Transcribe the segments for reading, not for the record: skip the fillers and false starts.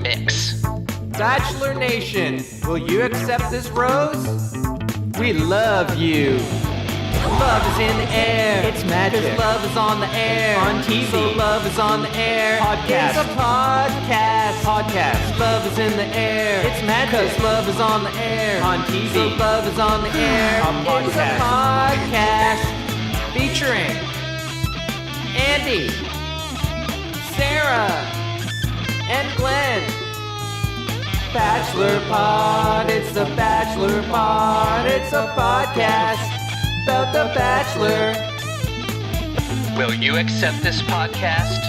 mix. Bachelor Nation, will you accept this rose? We love you. Love is in the air. It's magic. 'Cause love is on the air. On TV. So love is on the air. Podcast. It's a podcast. Podcast. Love is in the air. It's magic. 'Cause love is on the air. On TV. So love is on the air. It's a podcast. Featuring Andy, Sarah, and Glenn. Bachelor Pod, it's the Bachelor Pod, it's a podcast about the Bachelor. Will you accept this podcast?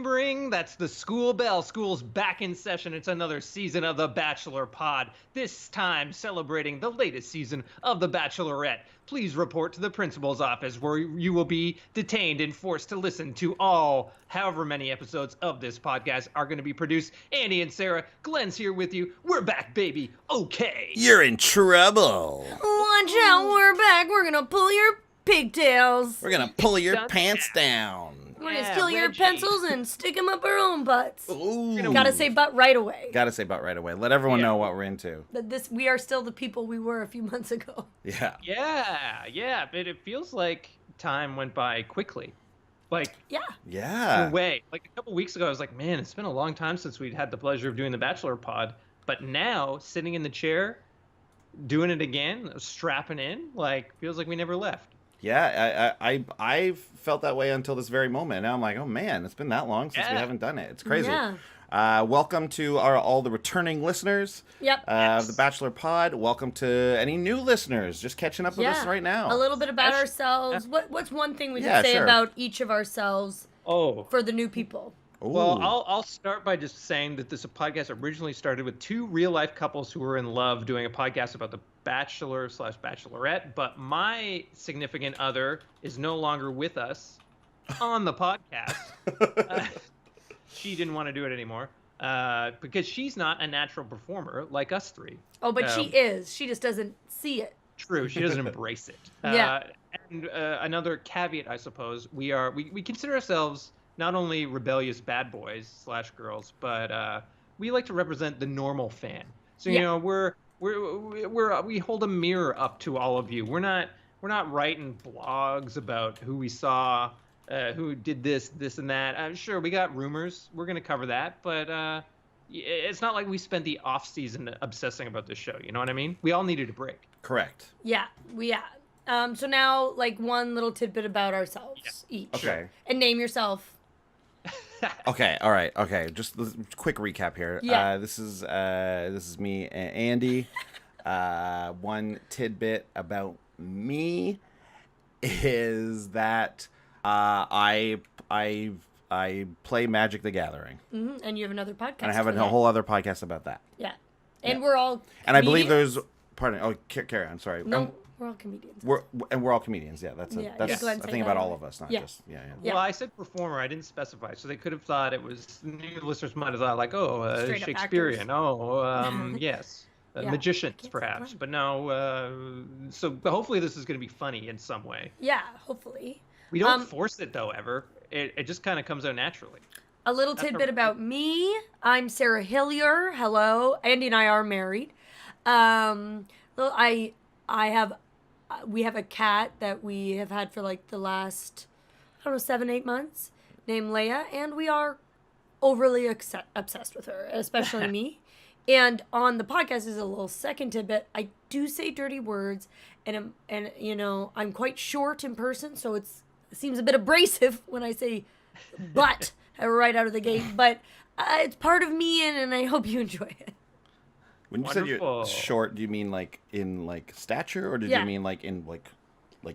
Ring, that's the school bell. School's back in session. It's another season of the Bachelor Pod, this time celebrating the latest season of the Bachelorette. Please report to the principal's office where you will be detained and forced to listen to however many episodes of this podcast are going to be produced. Andy and Sarah, Glenn's here with you. We're back, baby. Okay. You're in trouble. Watch out, we're back. We're gonna pull your pigtails. We're gonna pull your pants down. We're gonna steal your pencils and stick them up our own butts. Ooh. Gotta say butt right away. Gotta say butt right away. Let everyone know what we're into. We are still the people we were a few months ago. Yeah. Yeah, but it feels like time went by quickly. Like, Yeah. Yeah. in a way. Like a couple weeks ago, I was like, man, it's been a long time since we'd had the pleasure of doing the Bachelor Pod. But now, sitting in the chair, doing it again, strapping in, like, feels like we never left. Yeah, I felt that way until this very moment. Now I'm like, oh man, it's been that long since we haven't done it. It's crazy. Yeah. Welcome to all the returning listeners of the Bachelor Pod. Welcome to any new listeners just catching up with us right now. A little bit about ourselves. What's one thing we can say about each of ourselves for the new people? Ooh. Well, I'll start by just saying that this podcast originally started with two real-life couples who were in love doing a podcast about the Bachelor/Bachelorette, but my significant other is no longer with us on the podcast. She didn't want to do it anymore because she's not a natural performer like us three. Oh, but she is. She just doesn't see it. True, she doesn't embrace it. And another caveat, I suppose, we consider ourselves not only rebellious bad boys / girls, but we like to represent the normal fan. So you know, we hold a mirror up to all of you. We're not writing blogs about who we saw, who did this, and that. Sure, we got rumors. We're gonna cover that, but it's not like we spent the off season obsessing about this show. You know what I mean? We all needed a break. Correct. Yeah. So now, like, one little tidbit about ourselves each. Okay. And name yourself. Okay, all right, okay. Just a quick recap here. Yeah. This is me, Andy. One tidbit about me is that I play Magic the Gathering. Mm-hmm. And you have another podcast. And I have a whole other podcast about that. Yeah. And we're all comedians. And I believe there's carry on, sorry. No, we're all comedians. We're all comedians. Yeah, that's a thing about all of us, not just Well, I said performer. I didn't specify, so they could have thought it was. New listeners might have thought like, Shakespearean. Yes, magicians perhaps, but no. So hopefully this is going to be funny in some way. Yeah, hopefully. We don't force it though ever. It just kind of comes out naturally. A little tidbit about me. I'm Sarah Hillier. Hello. Andy and I are married. We have a cat that we have had for like the last, 7-8 months, named Leia, and we are overly obsessed with her, especially me. And on the podcast is a little second tidbit. I do say dirty words, and I'm quite short in person, so it seems a bit abrasive when I say butt right out of the gate. But it's part of me, and I hope you enjoy it. When you said you're short, do you mean like in like stature, or did you mean like in like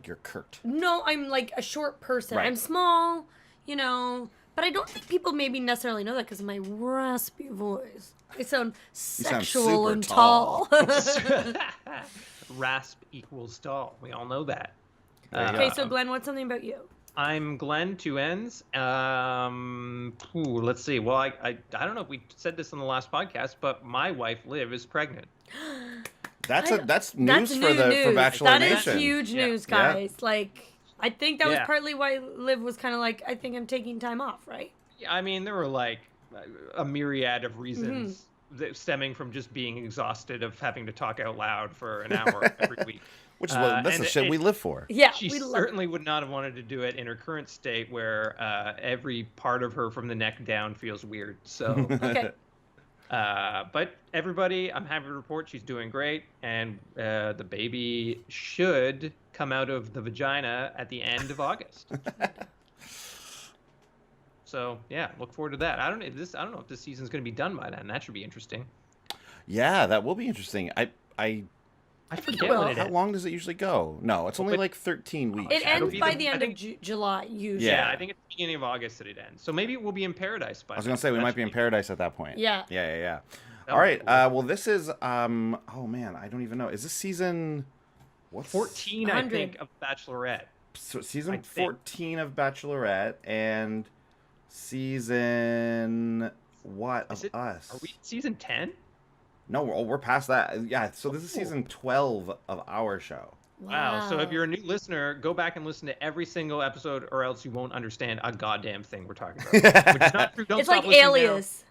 you're Kurt? No, I'm like a short person. Right. I'm small, but I don't think people maybe necessarily know that because of my raspy voice. I sound sexual and tall. Rasp equals tall. We all know that. Okay, so Glenn, what's something about you? I'm Glenn, 2 N's. Let's see. Well, I don't know if we said this in the last podcast, but my wife, Liv, is pregnant. That's news for Bachelor Nation. That is huge news, guys. Yeah. Like, I think that was partly why Liv was kind of like, I think I'm taking time off, right? Yeah, I mean, there were like a myriad of reasons that stemming from just being exhausted of having to talk out loud for an hour every week. Which is that's the shit we live for. Yeah, she certainly would not have wanted to do it in her current state where every part of her from the neck down feels weird. So, but everybody, I'm happy to report she's doing great, and the baby should come out of the vagina at the end of August. So yeah, look forward to that. I don't know if this season's going to be done by then. That should be interesting. Yeah, that will be interesting. I forget when it ends. How long does it usually go? No, it's only like 13 weeks. It ends by the end of July, usually. Yeah, I think it's the beginning of August that it ends. So maybe we'll be in paradise by then. I was going to say, we might be in paradise at that point. Yeah. Yeah. All right, well, this is, oh man, I don't even know. Is this season, what's 14, 100. I think, of Bachelorette. So season 14 of Bachelorette, and season, what, of us? Are we season 10? No, we're past that. Yeah, so this is season 12 of our show. Wow. So if you're a new listener, go back and listen to every single episode, or else you won't understand a goddamn thing we're talking about. Which is not true. It's like Alias.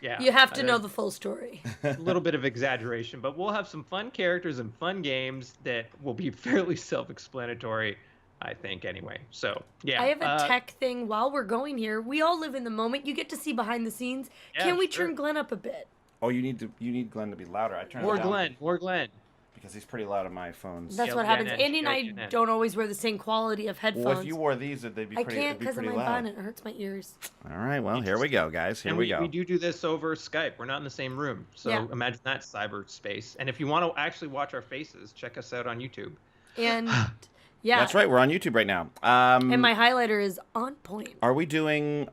Yeah. You have to know the full story. A little bit of exaggeration, but we'll have some fun characters and fun games that will be fairly self-explanatory, I think, anyway. So, yeah. I have a tech thing while we're going here. We all live in the moment. You get to see behind the scenes. Yeah, Can we turn Glenn up a bit? Oh, you need Glenn to be louder. I turn more it down. More Glenn. Because he's pretty loud on my phones. That's what happens. Andy and I don't always wear the same quality of headphones. Well, if you wore these, they'd be pretty loud. I can't because of my bonnet. It hurts my ears. All right, well, here we go, guys. Here we go. We do this over Skype. We're not in the same room. So imagine that cyberspace. And if you want to actually watch our faces, check us out on YouTube. And... yeah, that's right. We're on YouTube right now. And my highlighter is on point. Are we doing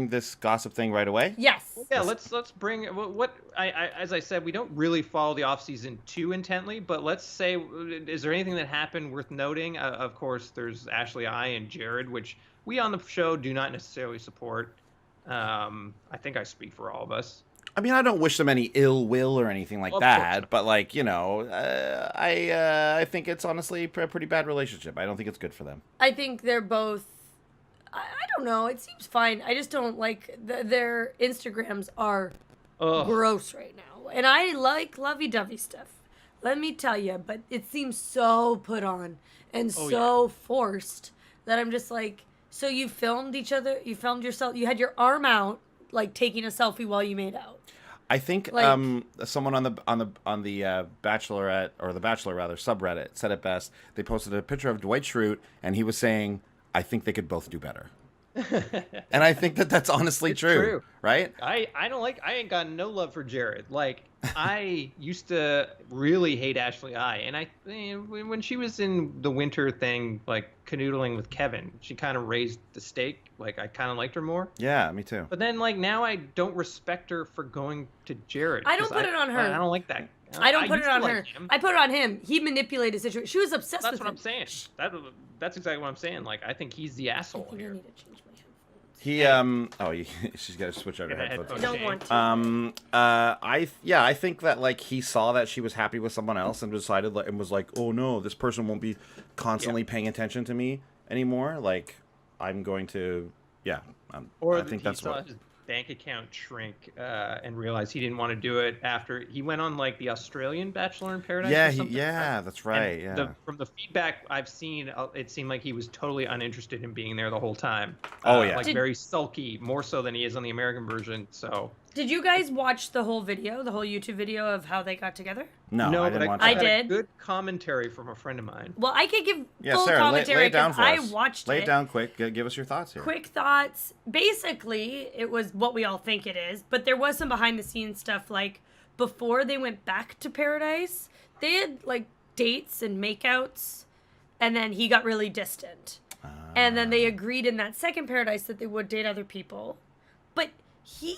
this gossip thing right away? Yes. Yeah. Let's bring what as I said, we don't really follow the off season too intently, but let's say, is there anything that happened worth noting? Of course, there's Ashley I and Jared, which we on the show do not necessarily support. I think I speak for all of us. I mean, I don't wish them any ill will or anything like that, but like, you know, I think it's honestly a pretty bad relationship. I don't think it's good for them. I think they're both, I don't know, it seems fine. I just don't like, their Instagrams are gross right now. And I like lovey-dovey stuff, let me tell you, but it seems so put on and forced that I'm just like, so you filmed each other, you filmed yourself, you had your arm out, like taking a selfie while you made out. I think someone on the Bachelorette, or the Bachelor rather, subreddit said it best. They posted a picture of Dwight Schrute, and he was saying, "I think they could both do better." And I think that's honestly true, right? I ain't got no love for Jared. Like, I used to really hate Ashley I, and when she was in the winter thing, like canoodling with Kevin, she kind of raised the stake. Like, I kind of liked her more. Yeah, me too. But then, like, now I don't respect her for going to Jared. I don't put it on her. I don't like that. I don't put it on her. I put it on him. He manipulated the situation. She was obsessed with him. That's what I'm saying. That's exactly what I'm saying. Like, I think he's the asshole here. I need to change my headphones. She's got to switch out her headphones. I don't want to. I think that, like, he saw that she was happy with someone else and decided, and was like, oh no, this person won't be constantly paying attention to me anymore. Like, I'm going to, I think that's what. His bank account shrink and realized he didn't want to do it after he went on like the Australian Bachelor in Paradise. Yeah, that's right. And from the feedback I've seen, it seemed like he was totally uninterested in being there the whole time. Very sulky, more so than he is on the American version. So. Did you guys watch the whole YouTube video of how they got together? No, I didn't watch I that. did. Good commentary from a friend of mine. Well, I could give full Sarah, commentary because I watched it. Lay it down quick. Give us your thoughts here. Quick thoughts. Basically, it was what we all think it is, but there was some behind-the-scenes stuff. Like, before they went back to Paradise, they had, like, dates and makeouts, and then he got really distant. And then they agreed in that second Paradise that they would date other people. But he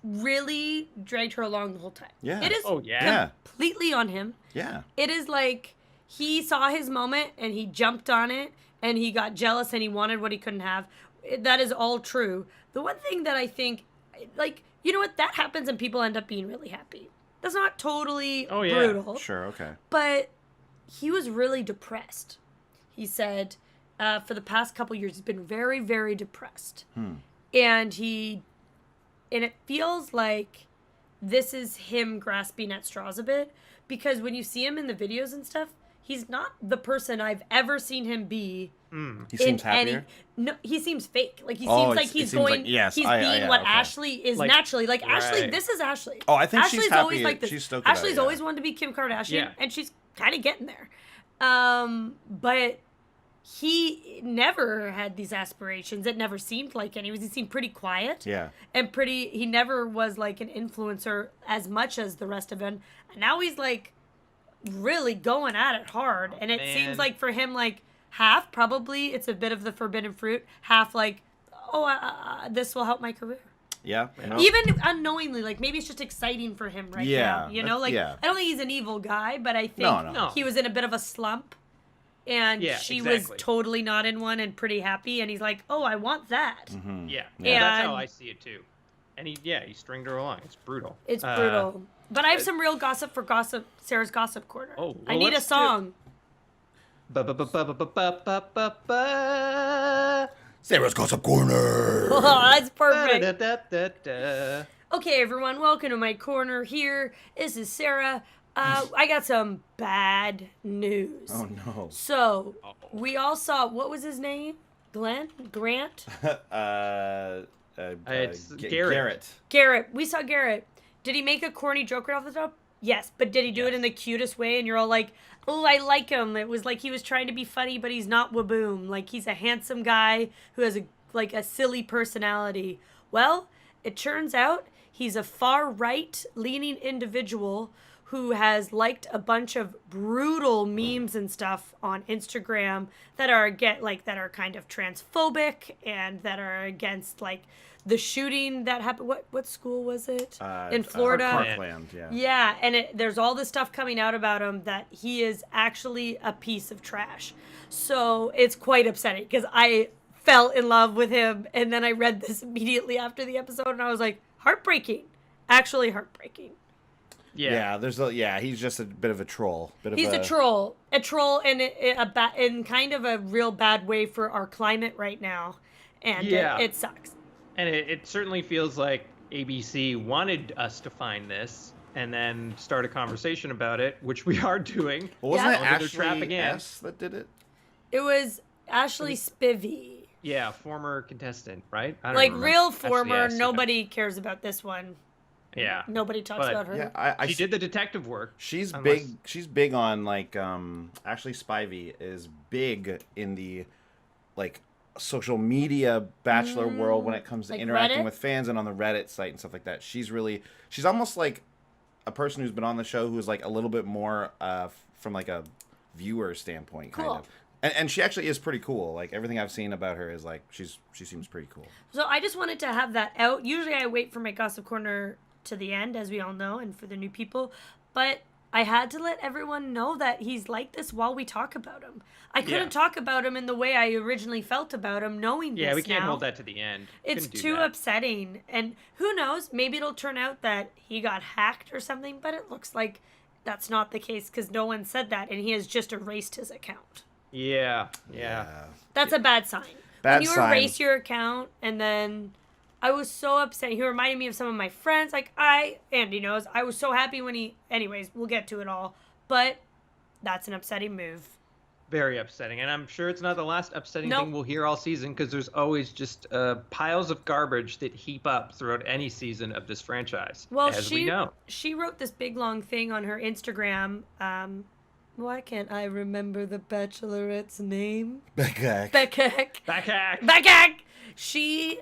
really dragged her along the whole time. Yeah. It is completely on him. Yeah. It is like he saw his moment and he jumped on it and he got jealous and he wanted what he couldn't have. That is all true. The one thing that I think, like, you know what? That happens and people end up being really happy. That's not totally brutal. Sure, okay. But he was really depressed. He said for the past couple years, he's been very, very depressed. And it feels like this is him grasping at straws a bit, because when you see him in the videos and stuff, he's not the person I've ever seen him be. He seems happier. No, he seems fake. Like he seems like he's going. Yes, he's being what Ashley is Like, naturally. Like Ashley, right. this is Ashley. Oh, I think Ashley's she's happy. always like this. She's stoked about it, Ashley's yeah. always wanted to be Kim Kardashian, Yeah. and she's kind of getting there. But he never had these aspirations. It never seemed like any. He seemed pretty quiet. Yeah. And pretty. He never was like an influencer as much as the rest of them. And now he's like really going at it hard, and it man. seems like for him, like half probably it's a bit of the forbidden fruit, half like, this will help my career. Yeah. Even unknowingly, like maybe it's just exciting for him right Yeah, now. You know, like yeah. I don't think he's an evil guy, but I think No. he was in a bit of a slump, and Yeah, she exactly. was totally not in one and pretty happy, and he's like, oh, I want that. Yeah, Yeah. that's how And- I see it too. And he stringed her along. It's brutal. It's brutal. But I have some real gossip for Sarah's Gossip Corner. Oh, well, I need a let's do- song. Sarah's Gossip Corner. Oh, that's perfect. Da-da-da-da-da. Okay, everyone, welcome to my corner here. This is Sarah. I got some bad news. Oh no. So, we all saw, what was his name? Grant? It's Garrett. Garrett. We saw Garrett. Did he make a corny joke right off the top? Yes, but did he do it Yes. in the cutest way? And you're all like, oh, I like him. It was like he was trying to be funny, but he's not waboom. Like he's a handsome guy who has a silly personality. Well, it turns out he's a far right leaning individual who has liked a bunch of brutal memes and stuff on Instagram that are kind of transphobic and that are against like the shooting that happened. What school was it? In Florida. Parkland, yeah. Yeah, and there's all this stuff coming out about him that he is actually a piece of trash. So it's quite upsetting because I fell in love with him, and then I read this immediately after the episode, and I was like, heartbreaking. Actually heartbreaking. Yeah. He's just a bit of a troll. He's a troll in in kind of a real bad way for our climate right now, and Yeah. it sucks. And it certainly feels like ABC wanted us to find this and then start a conversation about it, which we are doing. Well, wasn't Yeah. it Under their trap Ashley again. S that did it? It was Ashley Spivey. Yeah, former contestant, right? I don't Like remember. real Ashley former, S, yeah. nobody cares about this one. Yeah. Nobody talks But- about her. Yeah, I She did the detective work. She's Unless- big. She's big on like Ashley Spivey is big in the like social media Bachelor world when it comes to like interacting Reddit? with fans and on the Reddit site and stuff like that. She's almost like a person who's been on the show who's like a little bit more from like a viewer standpoint, kind Cool. of. And she actually is pretty cool. Like everything I've seen about her is like she seems pretty cool. So I just wanted to have that out. Usually I wait for my Gossip Corner to the end, as we all know, and for the new people. But I had to let everyone know that he's like this while we talk about him. I couldn't Yeah. talk about him in the way I originally felt about him, knowing Yeah, this we can't now. hold that to the end. It's Couldn't do too that. upsetting. And who knows, maybe it'll turn out that he got hacked or something, but it looks like that's not the case because no one said that, and he has just erased his account. Yeah. That's a bad sign. Bad when you sign. erase your account, and then I was so upset. He reminded me of some of my friends. Like Andy knows, I was so happy when he. Anyways, we'll get to it all. But that's an upsetting move. Very upsetting. And I'm sure it's not the last upsetting Nope. thing we'll hear all season because there's always just piles of garbage that heap up throughout any season of this franchise. Well, as we know. she wrote this big long thing on her Instagram. Why can't I remember the Bachelorette's name? Baccak. Baccak. Baccak! She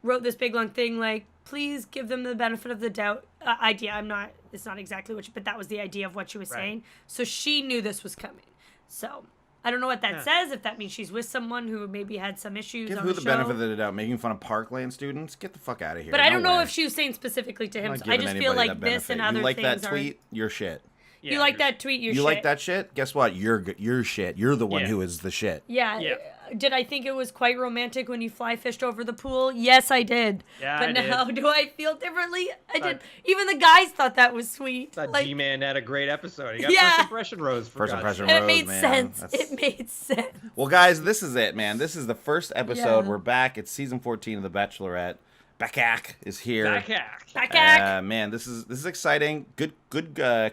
wrote this big long thing like, please give them the benefit of the doubt idea. It's not exactly but that was the idea of what she was Right. saying. So she knew this was coming. So I don't know what that Yeah. says, if that means she's with someone who maybe had some issues Give on who the the show. benefit of the doubt? Making fun of Parkland students? Get the fuck out of here. But I don't know way. if she was saying specifically to him. I'm So not I giving just feel anybody like that this and benefit. other You like things that are. tweet? You're shit. Yeah, You like that tweet? You like that shit? Guess what? You're shit. You're the one Yeah. who is the shit. Yeah. Yeah. Did I think it was quite romantic when you fly fished over the pool? Yes, I did. Yeah, but I did. now, do I feel differently? I did. Even the guys thought that was sweet. Thought Like, G-Man had a great episode. He got Yeah. first impression rose. For First God's impression sake. and it Rose, made man. sense. That's- It made sense. Well, guys, this is it, man. This is the first episode. Yeah. We're back. It's season 14 of The Bachelorette. Baccak is here. Baccak. Man, this is exciting. Good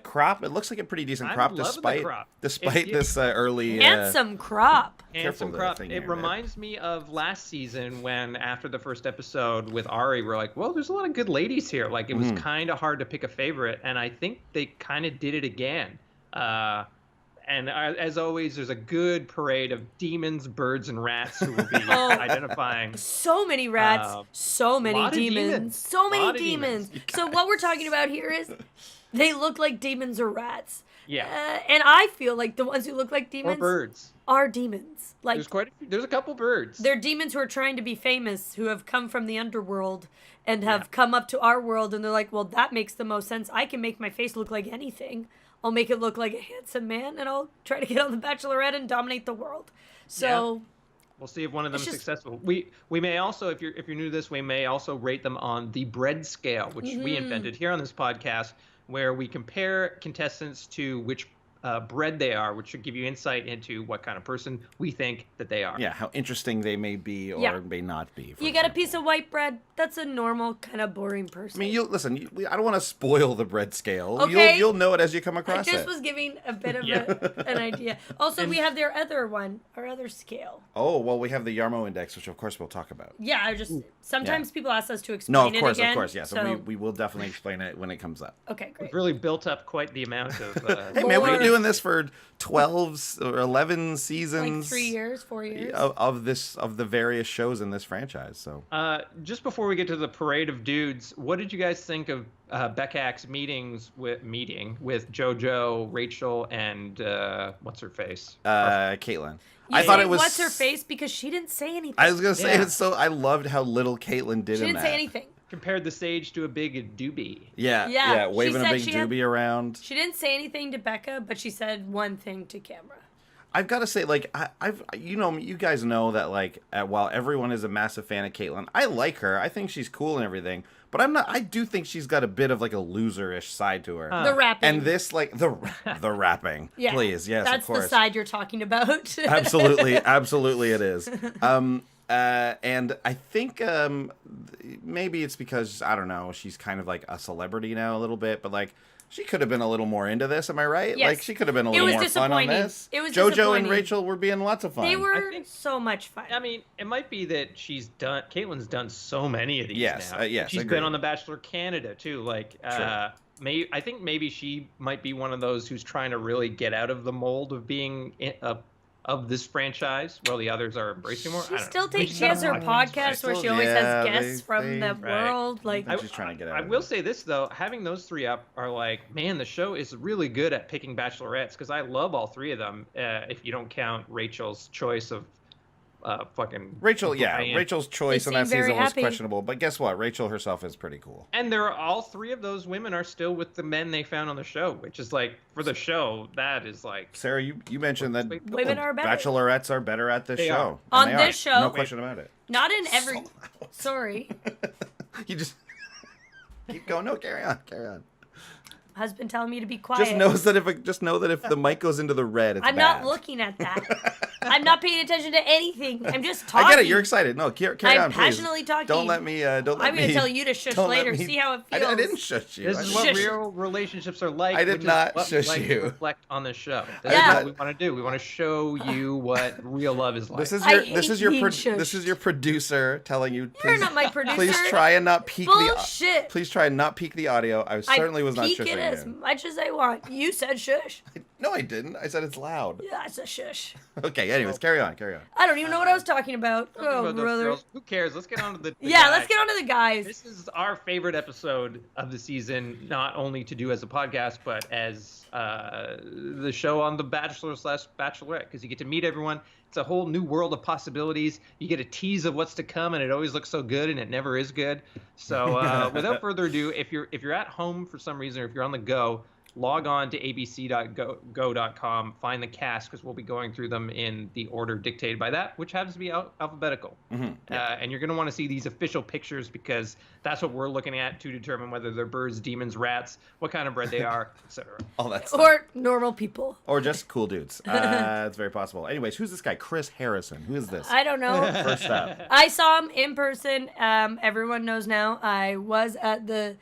crop. It looks like a pretty decent I'm crop, loving the despite crop. this early. Handsome crop. Careful Handsome with that crop. thing It here, man. reminds me of last season when, after the first episode with Ari, we're like, well, there's a lot of good ladies here. Like, it was kind of hard to pick a favorite, and I think they kind of did it again. And as always, there's a good parade of demons, birds, and rats who will be identifying. So many rats, so many lot of demons, demons. so many Lot of demons. demons. So what we're talking about here is they look like demons or rats. Yeah. And I feel like the ones who look like Or demons birds. are demons. Like There's a couple birds. they're demons who are trying to be famous, who have come from the underworld and have come up to our world, and they're like, well, that makes the most sense. I can make my face look like anything. I'll make it look like a handsome man, and I'll try to get on the Bachelorette and dominate the world. So We'll see if one of them is It's just- successful. We may also, if you're new to this, we may also rate them on the bread scale, which we invented here on this podcast, where we compare contestants to which bread they are, which should give you insight into what kind of person we think that they are. Yeah, how interesting they may be or Yeah. may not be. for you get a example. piece of white bread, that's a normal, kind of boring I person. mean, I don't want to spoil the bread scale. Okay. You'll know it as you come I across just it. was giving a bit of an idea. Also, we have their other one, our other scale. Oh, well, we have the Yarmo Index, which of course we'll talk about. Yeah, I just sometimes people ask us to explain No, of it course, again. yeah. So we will definitely explain it when it comes up. Okay, great. We've really built up quite the amount of. Hey, man, we've been More- doing this for 12 or 11 seasons. Like 3 years, 4 years. Of the various shows in this franchise. So Just before we get to the parade of dudes, what did you guys think of Baccak's meeting with JoJo, Rachel, and what's her face? Caitlyn. You I thought say, it was. what's her face, because she didn't say anything. I was gonna say Yeah. it's so. I loved how little Caitlyn did She in didn't that. say anything. Compared the sage to a big doobie. Yeah, Yeah, she waving a said big she had- doobie around. She didn't say anything to Becca, but she said one thing to camera. I've got to say, like, I've you guys know that, like, while everyone is a massive fan of Caitlyn, I like her. I think she's cool and everything, but I'm not. I do think she's got a bit of like a loser-ish side to her. The rapping. And this, like, the rapping. Yeah, Please, yes, that's of course. the side you're talking about. Absolutely, absolutely, it is. And I think maybe it's because I don't know. She's kind of like a celebrity now, a little bit, but like. She could have been a little more into this, am I right? Yes. Like, she could have been a It little was more fun on disappointing. this. It was JoJo and disappointing. Rachel were being lots of fun. They were think- so much fun. I mean, it might be that Caitlyn's done so many of these Yes, now. yes, She's agreed. been on The Bachelor Canada, too. Like, Sure. I think maybe she might be one of those who's trying to really get out of the mold of being of this franchise, while the others are embracing more. I She don't still know. thinks she has her podcast where she always has guests from the Right. world. Like, I think she's trying to get out I of will it. say this though, having those three up are like, man, the show is really good at picking bachelorettes, because I love all three of them. If you don't count Rachel's choice of fucking Rachel, Brian. Rachel's choice They in that seem very season was happy. questionable, but guess what? Rachel herself is pretty cool. And all three of those women are still with the men they found on the show, which is like, for the show, that is like, Sarah, you mentioned that Women are better. bachelorettes are better at this They show. are. and On they this are. show- No question about it. not in every. Sorry, You just keep going. No, carry on. husband telling me to be quiet. Just know that if the mic goes into the red, it's I'm bad. not looking at that. I'm not paying attention to anything. I'm just talking. I get it. You're excited. No, carry I'm on, please. passionately talking. Don't let me. Don't let I'm me. gonna tell you to shush don't let later. me- See how it I feels. didn't shush you. this I is didn't- what Shush. real relationships are like. I did which is not what we shush like you. to reflect on this show. That's Yeah. what we want to do. We want to show you what real love is like. This is I your hate this is your being pro- shushed. this is your producer telling you. You're Please, not my producer. please try and not peek Bullshit. Please try and not peek the audio. I certainly was not peek shushing it as you. much as I want. You said shush. No, I didn't. I said it's loud. Yeah, it's a shush. Okay. Anyways, carry on. I don't even know what I was talking about. Talking Oh, about those brother. girls. Who cares? Let's get on to the Yeah, guys. let's get on to the guys. This is our favorite episode of the season, not only to do as a podcast, but as the show on The Bachelor / Bachelorette, because you get to meet everyone. It's a whole new world of possibilities. You get a tease of what's to come, and it always looks so good, and it never is good. So without further ado, if you're at home for some reason, or if you're on the go, log on to abc.go.com, find the cast, because we'll be going through them in the order dictated by that, which happens to be alphabetical. And you're going to want to see these official pictures, because that's what we're looking at to determine whether they're birds, demons, rats, what kind of breed they are, etc. All that stuff. Or normal people. Or just cool dudes. It's very possible. Anyways, who's this guy? Chris Harrison. Who is this? I don't know. First up. I saw him in person. Everyone knows now. I was at the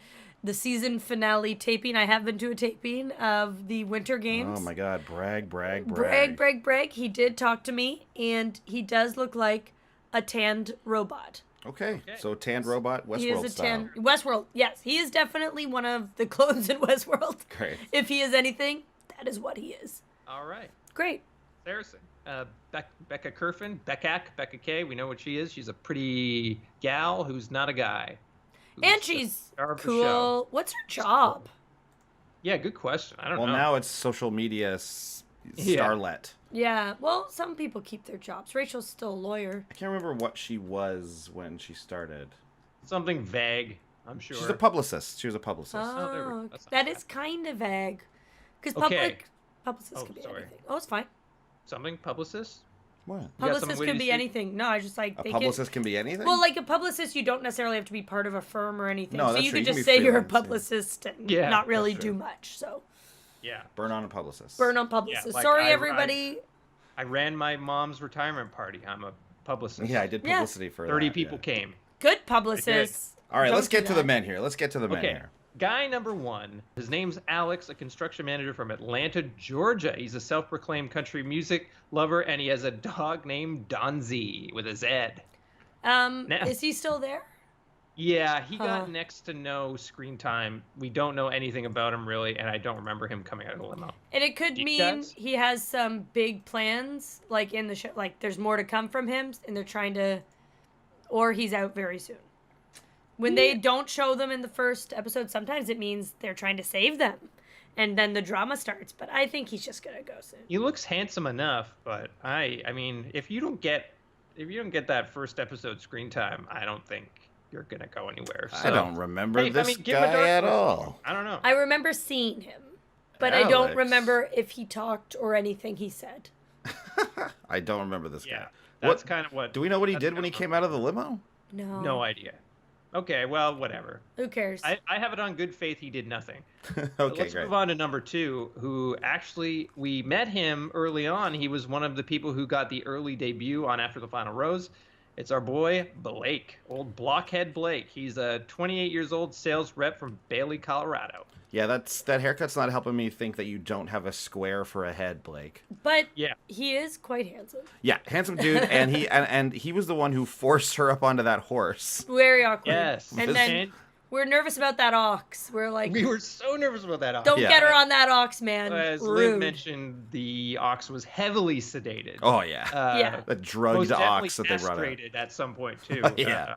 season finale taping. I have been to a taping of the Winter Games. Oh my God! Brag. Brag. He did talk to me, and he does look like a tanned robot. Okay. So tanned robot, Westworld He is a style. Westworld. Yes, he is definitely one of the clones in Westworld. Great. If he is anything, that is what he is. All right. Great. Saracen. Becca Kerfin, Baccak K. We know what she is. She's a pretty gal who's not a guy. And she's star of the cool. show. What's her job? Yeah, good question. I don't know. Well, now it's social media starlet. Yeah, well, some people keep their jobs. Rachel's still a lawyer. I can't remember what she was when she started. Something vague, I'm sure. She's a publicist. She was a publicist. there we go. Oh, That's not that bad. is kind of vague. Because Okay. publicists Oh, could be sorry. anything. Oh, it's fine. Something publicist? What? You got Publicists something could to be say? anything. No, I just like A they publicist can be anything? Well, like a publicist, you don't necessarily have to be part of a firm or anything. No, so that's you true. could You can just be say you're a freelance, yeah. publicist and Yeah, not really that's do true. much. So Yeah. Burn on a publicist. burn on publicists. like Sorry, I- everybody. I ran my mom's retirement party. I'm a publicist. Yeah, I did Yeah. publicity for 30 that, people yeah. came. Good publicists. All right, Don't let's do get to the that. men here. Men Okay. here. Guy number one. His name's Alex, a construction manager from Atlanta, Georgia. He's a self-proclaimed country music lover, and he has a dog named Donzi with a Z. Is he still there? Yeah, he Huh. got next to no screen time. We don't know anything about him really, and I don't remember him coming out of the limo. And it could You mean guys? he has some big plans, like in the show, like there's more to come from him, and they're trying to, or he's out very soon. When they don't show them in the first episode, sometimes it means they're trying to save them, and then the drama starts. But I think he's just gonna go soon. He looks handsome enough, but I mean, if you don't get that first episode screen time, I don't think you're gonna go anywhere. So, I don't remember Hey, I this mean, give him a guy dark at horse. all. I don't know. I remember seeing him, but I don't Alex. remember if he talked or anything he said. I don't remember this Yeah, guy. that's What kind of what. do we know what he that's did when he kind of came out of the limo? No. No idea. Okay, well, whatever. Who cares? I have it on good faith he did nothing. Okay, Let's great. move on to number two, who actually, we met him early on. He was one of the people who got the early debut on After the Final Rose. It's our boy, Blake, old blockhead Blake. He's a 28 years old sales rep from Bailey, Colorado. Yeah, that haircut's not helping me think that you don't have a square for a head, Blake. but Yeah. he is quite handsome. Yeah, handsome dude, and he was the one who forced her up onto that horse. Very awkward. Yes. And then And we're nervous about that ox. We're like, we were so nervous about that. don't Yeah. get her on that ox, man. As Rude. Liv mentioned, the ox was heavily sedated. Oh yeah, Yeah. the most drugged definitely ox that they brought out. castrated at some point too. Yeah.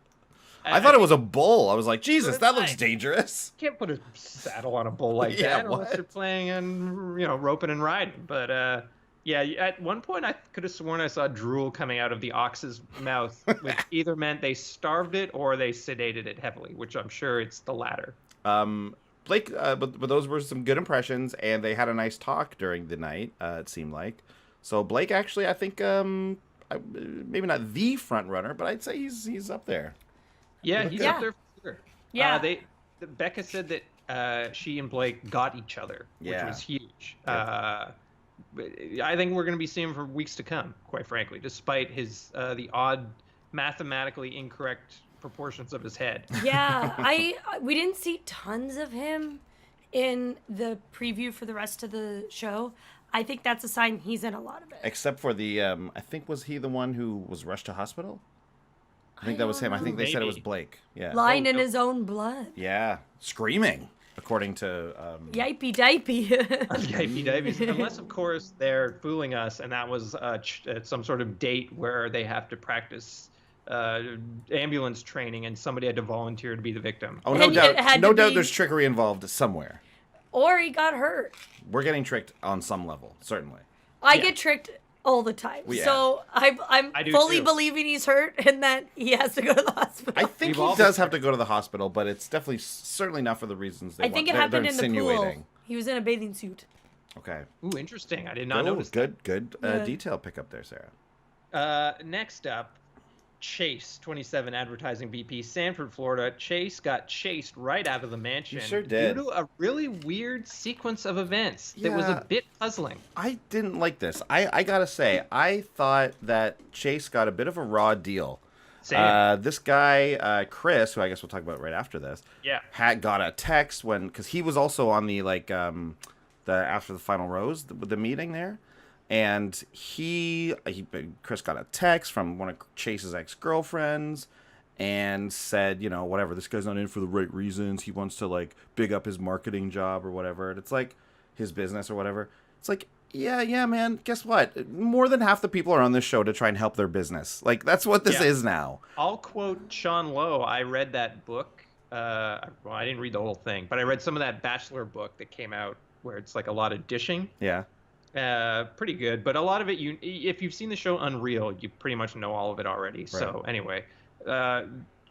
I thought it was a bull. I was like, Jesus, that looks dangerous. Can't put a saddle on a bull like Yeah, that unless what? you're playing on, roping and riding. But yeah, at one point I could have sworn I saw drool coming out of the ox's mouth, which either meant they starved it or they sedated it heavily, which I'm sure it's the latter. Blake, but those were some good impressions, and they had a nice talk during the night. It seemed like. So Blake, actually, I think maybe not the front runner, but I'd say he's up there. Yeah, he's Yeah. up there for sure. Yeah. Becca said that she and Blake got each other, which Yeah. was huge. I think we're going to be seeing him for weeks to come, quite frankly, despite his the odd mathematically incorrect proportions of his head. Yeah, we didn't see tons of him in the preview for the rest of the show. I think that's a sign he's in a lot of it. Except for the, I think, was he the one who was rushed to hospital? I think that was him. I think they said it was Maybe. Blake. Yeah. Lying in no. his own blood. Yeah. Screaming, according to. Yipey dipey. Yipey dipies. Unless, of course, they're fooling us, and that was some sort of date where they have to practice ambulance training, and somebody had to volunteer to be the victim. Oh, no And it doubt. had No to doubt be- there's trickery involved somewhere. Or he got hurt. We're getting tricked on some level, certainly. I Yeah. get tricked all the time. Yeah. So I'm I do fully too. believing he's hurt and that he has to go to the hospital. I think We've all he does have to go to the hospital, but it's definitely certainly not for the reasons they I want. think it they're happened in the pool. insinuating. He was in a bathing suit. Okay. Ooh, interesting. I did not notice. Good Yeah. detail pickup there, Sarah. Next up, Chase, 27 advertising VP, Sanford, Florida. Chase got chased right out of the mansion. He sure did. Due to a really weird sequence of events that was Yeah. a bit puzzling. I didn't like this. I gotta say, I thought that Chase got a bit of a raw deal. Same. This guy, Chris, who I guess we'll talk about right after this, Yeah. had got a text because he was also on the the after the final rose, the meeting there, and Chris got a text from one of Chase's ex-girlfriends and said, whatever, this guy's not in for the right reasons. He wants to like big up his marketing job or whatever. And it's like his business or whatever. It's like, yeah, man. Guess what? More than half the people are on this show to try and help their business. Like that's what this is now. I'll quote Sean Lowe. I read that book. Well, I didn't read the whole thing, but I read some of that Bachelor book that came out where it's like a lot of dishing. Yeah. Pretty good, but a lot of it, if you've seen the show Unreal, you pretty much know all of it already. Right. So anyway,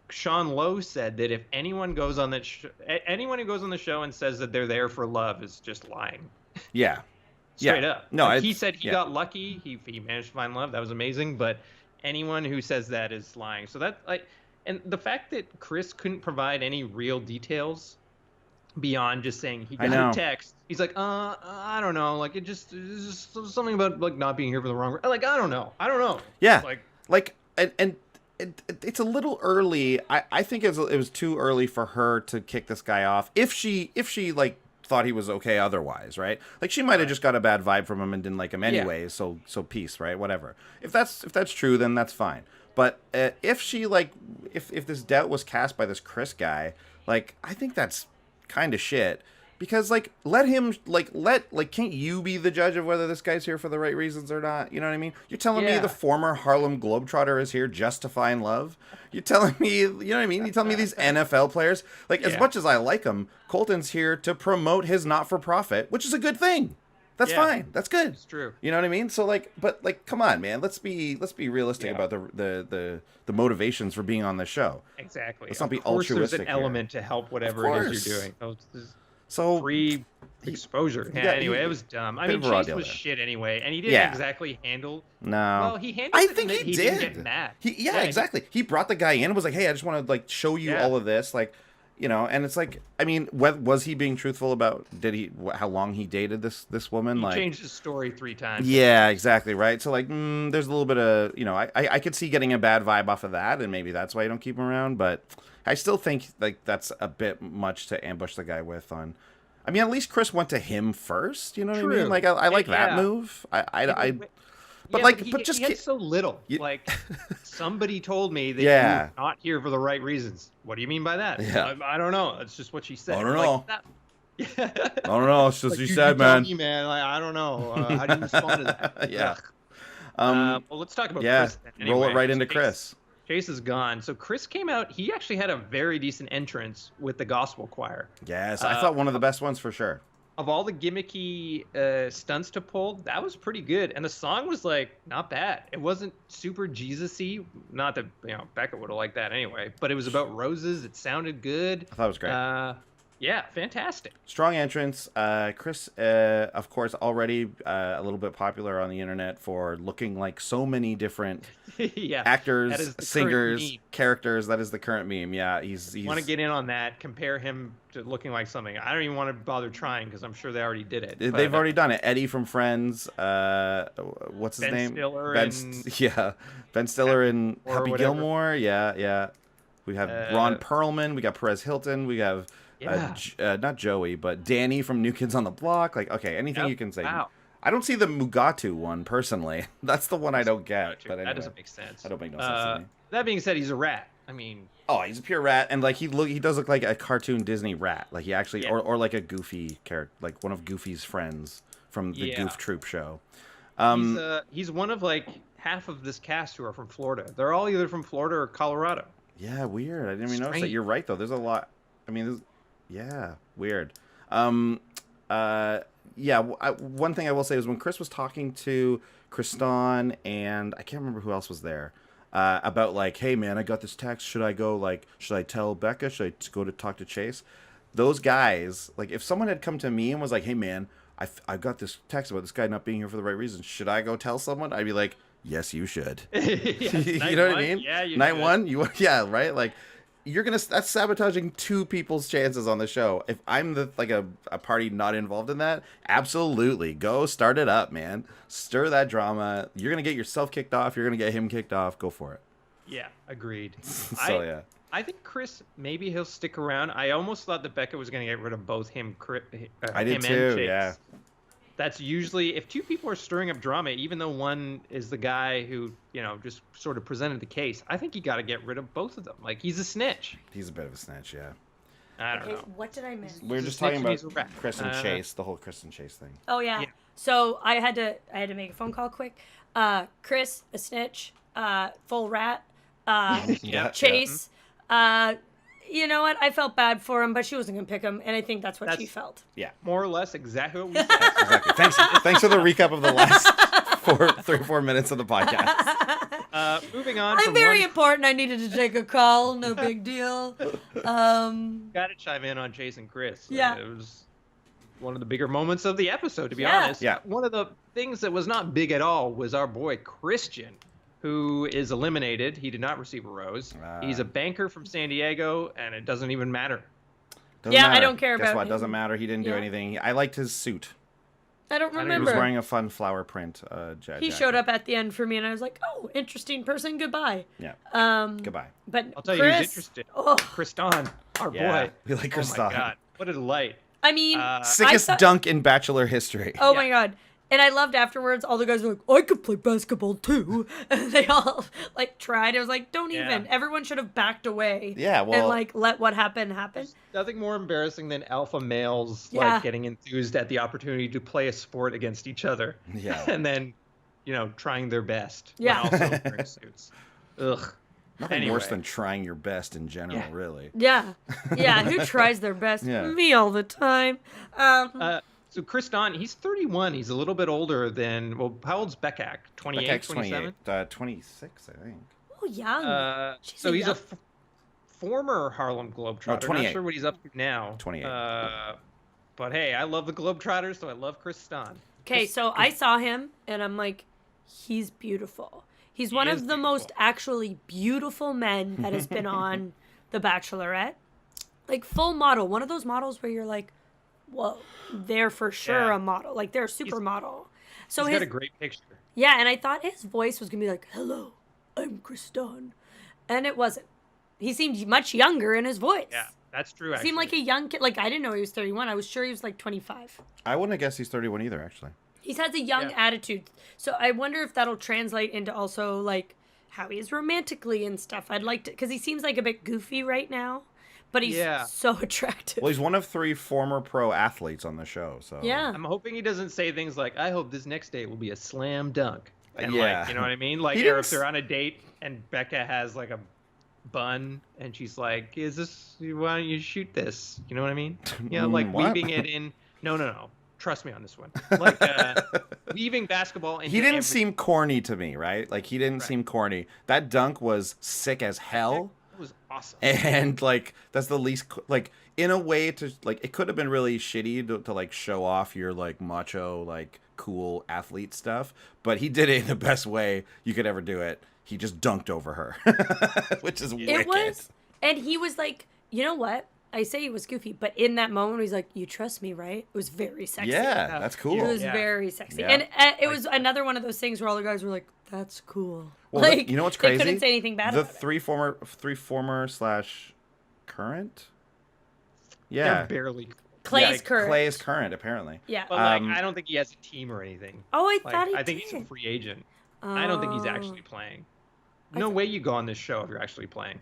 Sean Lowe said that if anyone goes on that anyone who goes on the show and says that they're there for love is just lying. Yeah. Straight up. No, like, he said he got lucky. He managed to find love. That was amazing. But anyone who says that is lying. So that and the fact that Chris couldn't provide any real details beyond just saying he got a text. He's like, I don't know. Like it's just something about like not being here for the wrong. Like I don't know. Yeah. And it's a little early. I think it was too early for her to kick this guy off. If she like thought he was okay otherwise, right? Like she might have just got a bad vibe from him and didn't like him anyways. So peace, right? Whatever. If that's true, then that's fine. But if she like if this doubt was cast by this Chris guy, like I think that's kind of shit. Because let him can't you be the judge of whether this guy's here for the right reasons or not? You know what I mean? You're telling me the former Harlem Globetrotter is here just to find love? You're telling me, you know what I mean? You're telling me these NFL players, as much as I like him, Colton's here to promote his not-for-profit, which is a good thing. That's fine. That's good. It's true. You know what I mean? So come on, man. Let's be realistic about the motivations for being on this show. Exactly. Let's not be of course altruistic. There's an element to help whatever it is you're doing. So free exposure. Anyway, it was dumb. I mean, Chase was shit anyway, and he didn't exactly handle. No. Well, he handled. I think he did. Didn't get mad. Exactly. He brought the guy in and was like, "Hey, I just want to show you all of this." And it's like, I mean, was he being truthful about how long he dated this woman? He changed his story 3 times. Yeah, exactly, right. So there's a little bit of, I could see getting a bad vibe off of that, and maybe that's why you don't keep him around. But I still think that's a bit much to ambush the guy with on. I mean, at least Chris went to him first. You know what I mean? Like I like that move. But he just had so little. Somebody told me that you're not here for the right reasons. What do you mean by that? Yeah. I don't know. It's just what she said. I don't know. I don't know. It's just you said, man. Me, man. I don't know. How do you respond to that? Yeah. Well, let's talk about Chris. Anyway, roll it right into Chris. Chase is gone. So Chris came out. He actually had a very decent entrance with the gospel choir. Yes, I thought one of the best ones for sure. Of all the gimmicky stunts to pull, that was pretty good. And the song was not bad. It wasn't super Jesus-y. Not that Baccak would have liked that anyway. But it was about roses. It sounded good. I thought it was great. Yeah, fantastic. Strong entrance. Chris, of course, already a little bit popular on the internet for looking like so many different actors, singers, characters. That is the current meme. Yeah, he's want to get in on that. Compare him to looking like something. I don't even want to bother trying because I'm sure they already did it. They've already done it. Eddie from Friends. What's his name? Ben Stiller and Happy Gilmore. Yeah. We have Ron Perlman. We got Perez Hilton. We have. Not Joey, but Danny from New Kids on the Block. Anything you can say. Wow. I don't see the Mugatu one personally. That's the one I don't get. But anyway, that doesn't make sense. That don't make no sense to me. That being said, he's a rat. I mean, he's a pure rat, and he does look like a cartoon Disney rat. He actually, or like a Goofy character, like one of Goofy's friends from the Goof Troop show. He's one of half of this cast who are from Florida. They're all either from Florida or Colorado. Yeah, weird. I didn't even notice that. You're right though. There's a lot. I mean, weird. One thing I will say is when Chris was talking to Kristan and I can't remember who else was there about hey man, I got this text. Should I go should I tell Becca? Should I go to talk to Chase? those guys, like if someone had come to me and was like, hey man, I got this text about this guy not being here for the right reason. Should I go tell someone? I'd be like, yes, you should. You know what I mean? Yeah, you Night should. one, yeah, right? Like that's sabotaging two people's chances on the show. If I'm a party not involved in that, absolutely go start it up, man. Stir that drama. You're gonna get yourself kicked off. You're gonna get him kicked off. Go for it. Yeah, agreed. Yeah. I think Chris, maybe he'll stick around. I almost thought that Becca was going to get rid of both him, I did him too, and Chase. yeah. That's usually, if two people are stirring up drama, even though one is the guy who, just sort of presented the case, I think you got to get rid of both of them. Like, he's a snitch. He's a bit of a snitch, yeah. I don't know. What did I miss? We were just talking about Chris and Chase, the whole Chris and Chase thing. Oh yeah. So I had to make a phone call quick. Chris, a snitch, full rat. Chase. You know what? I felt bad for him, but she wasn't gonna pick him, and I think that's what she felt. Yeah, more or less exactly what we said. Exactly. Thanks for the recap of the last 3 or 4 minutes of the podcast. Moving on. I'm very important. I needed to take a call. No big deal. Got to chime in on Chase and Chris. Yeah. It was one of the bigger moments of the episode, to be honest. Yeah. One of the things that was not big at all was our boy Christian, who is eliminated. He did not receive a rose. He's a banker from San Diego, and it doesn't even matter. Doesn't matter. I don't care Guess about what? him. Doesn't matter. He didn't do anything. I liked his suit. I don't He remember. was wearing a fun flower print jacket. He showed up at the end for me, and I was like, "Oh, interesting person. Goodbye." Yeah. Goodbye. Goodbye. But I'll tell Chris, you who's interested. Kristan, our boy. We like Oh Kristan. my God, what a delight. I mean, Sickest dunk in Bachelor history. Oh my God. And I loved afterwards, all the guys were like, I could play basketball too. And they all tried. I was like, don't even. Everyone should have backed away. Yeah, well. And let what happened happen. There's nothing more embarrassing than alpha males getting enthused at the opportunity to play a sport against each other. Yeah. And then, trying their best. Yeah. But also wearing suits. Ugh. Nothing worse than trying your best in general, really. Yeah. Yeah. Who tries their best? Yeah. Me all the time. So Kristan, he's 31. He's a little bit older than, how old's Baccak? 28, Baccak's 27? 26, I think. Oh, young. So he's a former Harlem Globetrotter. 28. Not sure what he's up to now. 28. But hey, I love the Globetrotters, so I love Kristan. Okay, so I saw him, and I'm like, he's beautiful. He's one of the most actually beautiful men that has been on The Bachelorette. Like, full model. One of those models where you're like, whoa, they're for sure a model. Like, they're a supermodel. So he's got a great picture. Yeah, and I thought his voice was going to be like, hello, I'm Kristan. And it wasn't. He seemed much younger in his voice. Yeah, that's true, He seemed like a young kid. Like, I didn't know he was 31. I was sure he was like 25. I wouldn't have guessed he's 31 either, actually. He has a young attitude. So I wonder if that'll translate into also, like, how he is romantically and stuff. I'd like to, because he seems like a bit goofy right now. But he's so attractive. Well, he's one of 3 former pro athletes on the show, so. Yeah. I'm hoping he doesn't say things like, I hope this next date will be a slam dunk. And you know what I mean? Like, or if they're on a date and Becca has, like, a bun and she's like, why don't you shoot this? You know what I mean? Like, weaving it in. No. Trust me on this one. Like, weaving basketball into He didn't seem corny to me, right? Like, he didn't seem corny. That dunk was sick as hell. Was awesome. And like that's the least like in a way to like it could have been really shitty to like show off your like macho like cool athlete stuff, but he did it in the best way you could ever do it. He just dunked over her, which is wicked. It was, and he was like, you know what? I say he was goofy, but in that moment, he's like, "You trust me, right?" It was very sexy. Yeah, that's cool. It was very sexy, Yeah. and it was another one of those things where all the guys were like, "That's cool." Well, like, you know what's crazy? They couldn't say anything bad the about three former / current. Yeah, They're barely. Clay's current. Clay is current, apparently. Yeah. But like, I don't think he has a team or anything. Oh, I Like, thought he I think did. he's a free agent. I don't think he's actually playing. No way you go on this show if you're actually playing.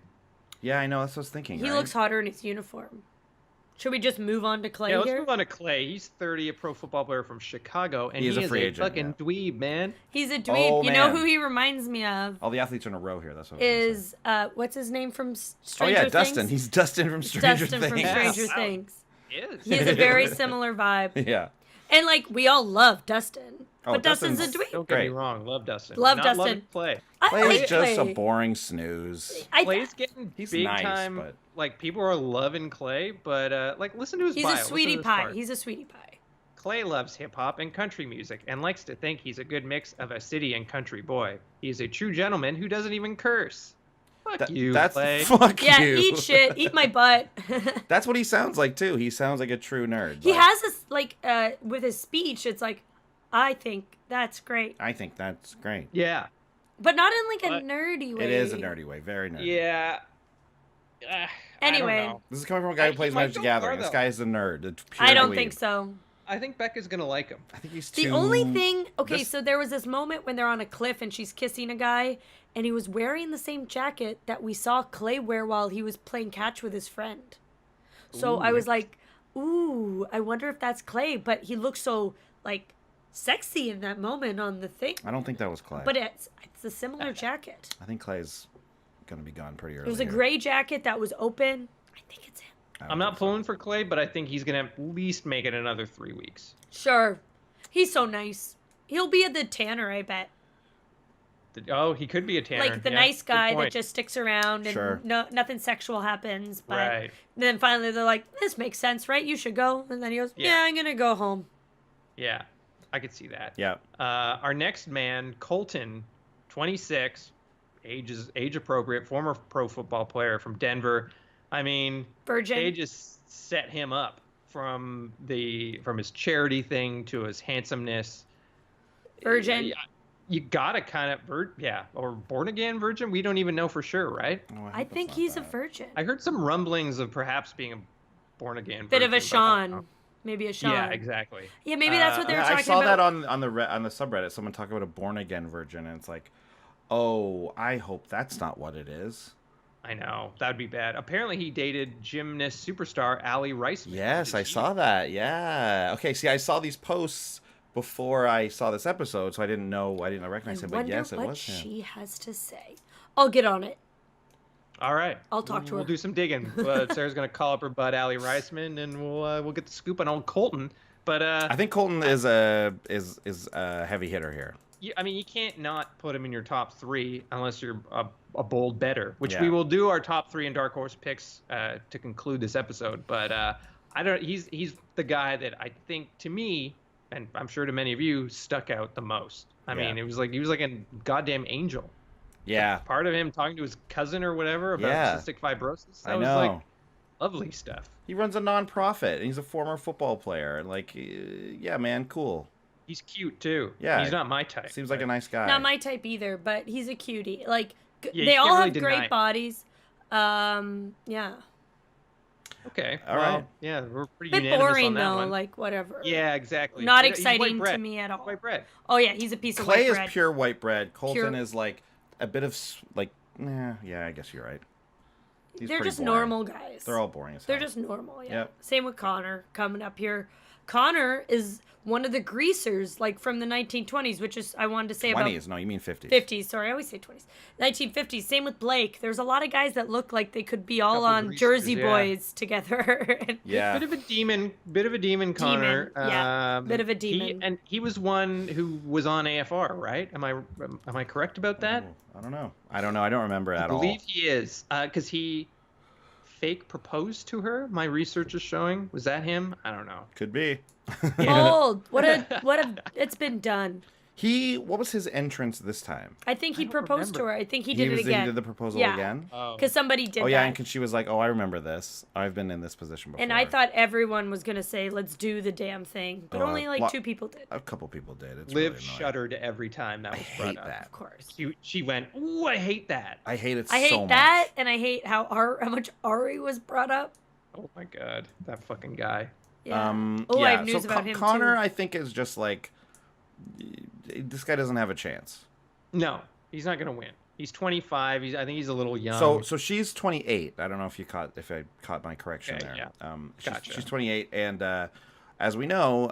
Yeah, I know. That's what I was thinking. He right? looks hotter in his uniform. Should we just move on to Clay Yeah, let's here? move on to Clay. He's 30, a pro football player from Chicago, and He is a free agent, fucking dweeb, man. He's a dweeb. Oh, you know man. who he reminds me of? All the athletes are in a row here. That's what I was gonna say. What's his name from Oh Stranger yeah, Things? Dustin. He's Dustin from Stranger Dustin Things. from Stranger Things. He is. He has a very similar vibe. Yeah. And, like, we all love Dustin. Oh, But Dustin's a Dustin's dweeb. Don't get me Great. wrong. Love Dustin. Love Not Dustin. loving Clay. I Clay's like just Clay. a boring snooze. Clay's getting He's big nice, time. but- Like people are loving Clay, but like listen to his He's bio. a Listen to sweetie this pie. part. He's a sweetie pie. Clay loves hip hop and country music and likes to think he's a good mix of a city and country boy. He's a true gentleman who doesn't even curse. Fuck you, That's Clay. fuck Yeah, you. eat shit. Eat my butt. That's what he sounds like too. He sounds like a true nerd. He Like, has this, like, with his speech, it's like, I think that's great. I think that's great. Yeah. But not in, like, a But- nerdy way. It is a nerdy way, very nerdy. Yeah. Anyway. I don't know. This is coming from a guy who He plays might Magic the go Gathering. far, This though. guy is a nerd. A pure I don't dweeb. think so. I think Becca's gonna like him. I think he's The too... only thing, okay, this- so there was this moment when they're on a cliff and she's kissing a guy, and he was wearing the same jacket that we saw Clay wear while he was playing catch with his friend. So I was like, ooh, I wonder if that's Clay, but he looked so, like, sexy in that moment on the thing. I don't think that was Clay. But it's a similar jacket. I think Clay's going to be gone pretty early. It was a here. gray jacket that was open. I think it's him. I don't I'm not think so. pulling for Clay, but I think he's gonna at least make it another 3 weeks. Sure. He's so nice. He'll be at the Tanner, I bet. Oh, he could be a Tanner. Like the Yeah, nice good guy that point. just sticks around and Sure. nothing sexual happens. But Right. then finally they're like, this makes sense, right? You should go. And then he goes, Yeah. yeah, I'm going to go home. Yeah, I could see that. Yeah. Our next man, Colton, 26, age appropriate, former pro football player from Denver. I mean, Virgin. they just set him up from his charity thing to his handsomeness. Virgin. Yeah, you gotta kind of or born again virgin. We don't even know for sure, right? Oh, I hope think that's not he's a bad. virgin. I heard some rumblings of perhaps being a born again Bit of a virgin, but I don't know. Sean. Maybe a Sean. Yeah, exactly. Yeah, maybe that's what they were Yeah, talking I saw about. that on the subreddit. Someone talking about a born again virgin, and it's like, oh, I hope that's not what it is. I know that'd be bad. Apparently, he dated gymnast superstar Allie Riceman. Yes, Did I he? saw that. Yeah. Okay. See, I saw these posts before I saw this episode, so I didn't recognize him. But wonder yes, it what was him. she has to say. I'll get on it. All right, I'll talk to We'll her. do some digging. Sarah's gonna call up her bud Allie Riceman, and we'll get the scoop on old Colton. But I think Colton is a heavy hitter here. I mean, you can't not put him in your top 3 unless you're a bold better, which Yeah. we will do our top 3 and dark horse picks to conclude this episode. But I don't. He's the guy that I think, to me, and I'm sure to many of you, stuck out the most. I Yeah. mean, he was like a goddamn angel. Yeah. Part of him talking to his cousin or whatever about Yeah. cystic fibrosis. That I was know. like lovely stuff. He runs a nonprofit, and he's a former football player. Like, yeah, man, cool. He's cute too. Yeah. He's not my type. Seems like but- a nice guy. Not my type either, but he's a cutie. Like, Yeah, you they can't all really have deny great it. bodies. Yeah. Okay. All well, right. Yeah, we're pretty Bit unanimous boring on that though, one. like whatever. Yeah, exactly. Not He's white exciting to bread. me at all. White bread. Oh yeah, he's a piece of Clay white is bread. pure white bread. Colton Pure- is like a bit of like, yeah, I guess you're right. He's They're pretty just boring. normal guys. They're all boring as hell. They're just normal, yeah. Yep. Same with Connor coming up here. Connor is one of the greasers, like from the 1920s, which is I wanted to say 20s. about No, you mean 50s. 50s. Sorry, I always say 20s. 1950s. Same with Blake. There's a lot of guys that look like they could be all Couple on greasers, Jersey yeah. Boys together. Yeah. Bit of a demon, Connor. yeah. Bit of a demon. He was one who was on AFR, right? Am I correct about that? Oh, I don't know. I don't remember I at all. believe he is, because he fake proposed to her. My research is showing. Was that him? I don't know. Could be. Old. What a it's been done. What was his entrance this time? I think he don't proposed to remember. her. I think he did it He again. did the proposal Yeah. again? Oh. Because somebody did Oh, yeah, that. and she was like, oh, I remember this. I've been in this position before. And I thought everyone was going to say, let's do the damn thing. But only like 2 people did. A couple people did. It's Liv really annoying. shuddered every time that I was brought hate up. that. Of course. She went, ooh, I hate that. I hate it I hate so that, much. and I hate how much Ari was brought up. Oh my god, that fucking guy. Yeah. Yeah, I have news so about him Connor, too. I think, is just like, this guy doesn't have a chance. No, he's not gonna win. He's 25. I think he's a little young. So she's 28. I don't know if I caught my correction Okay, there. yeah. Gotcha. She's 28, and as we know,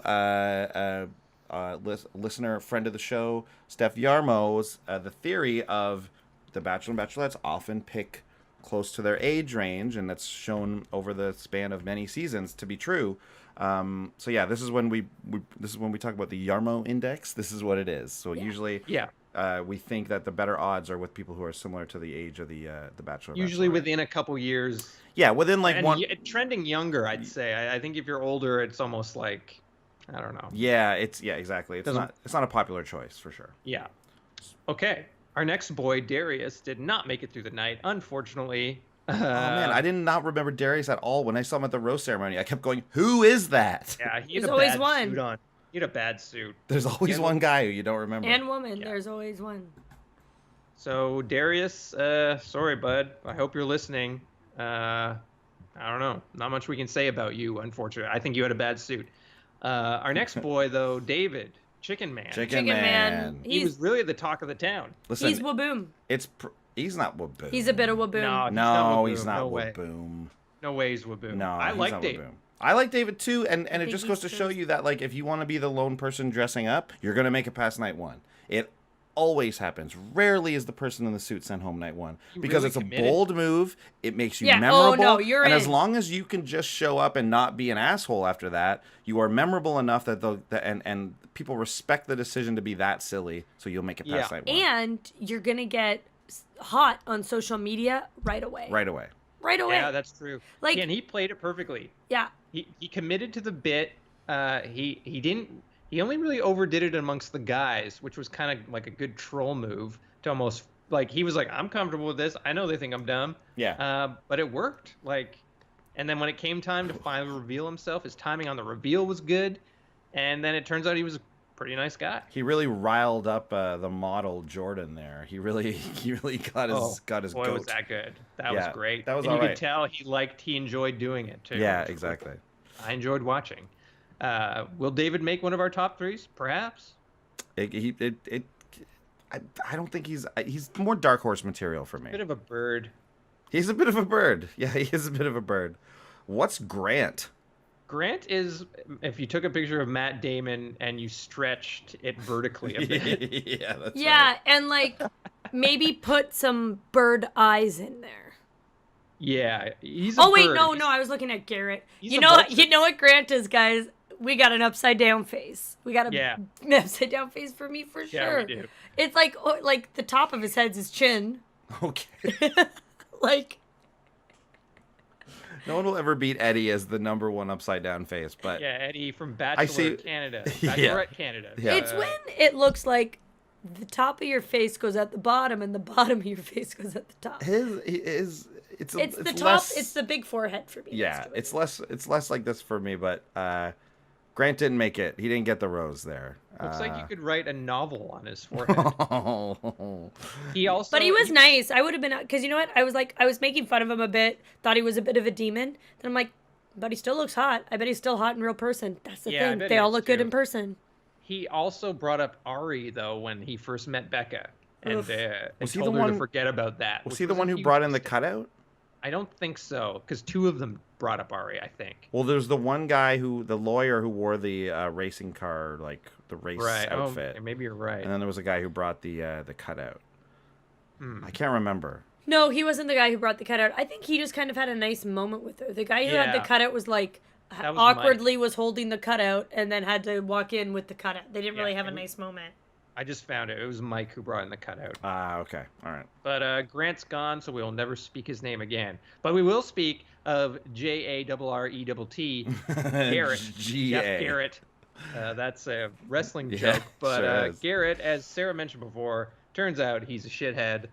listener, friend of the show, Steph Yarmo's the theory of the Bachelor and Bachelorettes often pick close to their age range, and that's shown over the span of many seasons to be true. So yeah, this is when we talk about the Yarmo index. This is what it is. So usually, we think that the better odds are with people who are similar to the age of the Bachelor. Usually Bachelorette. within a couple years. Yeah, within like one. Trending younger, I'd say. I think if you're older, it's almost like, I don't know. Yeah, exactly. It's not a popular choice for sure. Yeah. Okay. Our next boy, Darius, did not make it through the night, unfortunately. Oh man, I did not remember Darius at all when I saw him at the roast ceremony. I kept going, "Who is that?" Yeah, he had There's a always bad one. suit on. He had a bad suit. There's always one guy who you don't remember. And woman, there's always one. So Darius, sorry, bud. I hope you're listening. I don't know. Not much we can say about you, unfortunately. I think you had a bad suit. Our next boy, though, David, Chicken Man. Chicken Man. He was really the talk of the town. Listen, he's Waboom. He's not Waboom. He's a bit of Waboom. No, he's not no way. Waboom. No way he's Waboom. No, I he's like not David. Waboom. I like David too, and it think just goes to he's show you that like if you want to be the lone person dressing up, you're gonna make it past night one. It always happens. Rarely is the person in the suit sent home night one because really it's a committed. bold move. It makes you Yeah. memorable. Oh, no, you're and in. as long as you can just show up and not be an asshole after that, you are memorable enough that and people respect the decision to be that silly, so you'll make it past night one. And you're going to get hot on social media right away. Right away. Right away. Yeah, that's true. Like- and he played it perfectly. Yeah. He committed to the bit. He only really overdid it amongst the guys, which was kind of like a good troll move to almost like he was like, I'm comfortable with this. I know they think I'm dumb. Yeah. But it worked. Like, and then when it came time to finally reveal himself, his timing on the reveal was good. And then it turns out he was a pretty nice guy. He really riled up the model Jordan there. He really got his Boy, goat. was that good. That was great. That was and all you right. could tell he enjoyed doing it too. Yeah, exactly. I enjoyed watching. Will David make one of our top threes? Perhaps. I don't think he's more dark horse material for me. Bit of a bird. He's a bit of a bird. Yeah, he is a bit of a bird. What's Grant? Grant is if you took a picture of Matt Damon and you stretched it vertically a bit. Yeah, that's Yeah, right. and like maybe put some bird eyes in there. Yeah, he's a Oh wait, bird. no, I was looking at Garrett. He's You a know vulture. what Grant is, guys? We got an upside down face. We got an upside down face for me for Yeah, sure. we do. It's like the top of his head's his chin. Okay. Like No one will ever beat Eddie as the #1 upside down face, but Yeah, Eddie from Bachelor Canada. Yeah. Bachelorette Canada. Yeah. it's when it looks like the top of your face goes at the bottom and the bottom of your face goes at the top. it's the top. less, It's the big forehead for me. yeah, That's what it it's less like this for me, but Grant didn't make it. He didn't get the rose there. Looks like you could write a novel on his forehead. He also. But he was nice. I would have been, because you know what? I was making fun of him a bit. Thought he was a bit of a demon. Then I'm like, but he still looks hot. I bet he's still hot in real person. That's the Yeah, I thing. bet They he all is, look good too. in person. He also brought up Ari though when he first met Becca, and Was he told the her one- to forget about that. Was which he the a one who huge brought in the mistake. cutout? I don't think so, because two of them brought up Ari. I think. Well, there's the one guy the lawyer who wore the racing car, like the race Right. outfit. Oh, maybe you're right. And then there was a guy who brought the cutout. I can't remember. No, he wasn't the guy who brought the cutout. I think he just kind of had a nice moment with her. The guy who had the Yeah. cutout was like That was awkwardly was holding the cutout and then had to walk in with the cutout. They didn't Yeah, really have a it was- nice moment. I just found it. It was Mike who brought in the cutout. Okay. All right. But Grant's gone, so we'll never speak his name again. But we will speak of JARRETT, Garrett. G-A. Jeff Garrett. That's a wrestling Yeah, joke. But sure is. Garrett, as Sarah mentioned before, turns out he's a shithead.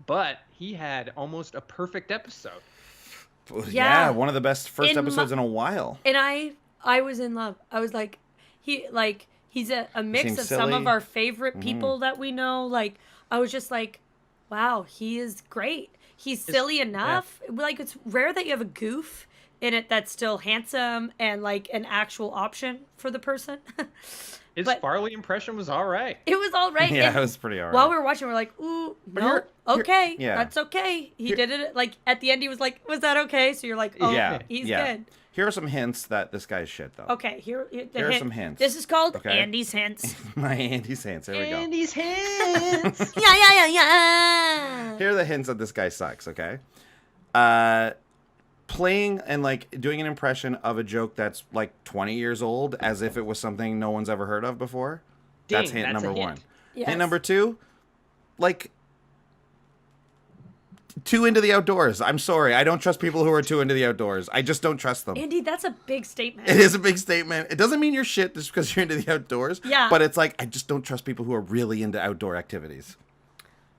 But he had almost a perfect episode. Yeah, one of the best first In episodes in a while. And I was in love. I was like, he's a mix seems of some silly. of our favorite people that we know. Like, I was just like, wow, he is great. He's silly enough. Like, it's rare that you have a goof in it that's still handsome and like an actual option for the person. His But- Farley impression was all right. It was all right. Yeah, And it was pretty alright. while we were watching, we're like, ooh, no, here- okay, yeah. that's okay. He did it. Like, at the end, he was like, was that okay? So you're like, oh, yeah, he's yeah. good. Here are some hints that this guy's shit, though. Okay, here Here are some hints. This is called Okay. Andy's hints. My Andy's hints. There we go. Andy's hands. Yeah. Here are the hints that this guy sucks, okay? playing and like doing an impression of a joke that's like 20 years old as if it was something no one's ever heard of before. That's hint number one. Yes. Hint number two, like too into the outdoors. I'm sorry. I don't trust people who are too into the outdoors. I just don't trust them. Andy, that's a big statement. It is a big statement. It doesn't mean you're shit just because you're into the outdoors. Yeah. But it's like, I just don't trust people who are really into outdoor activities.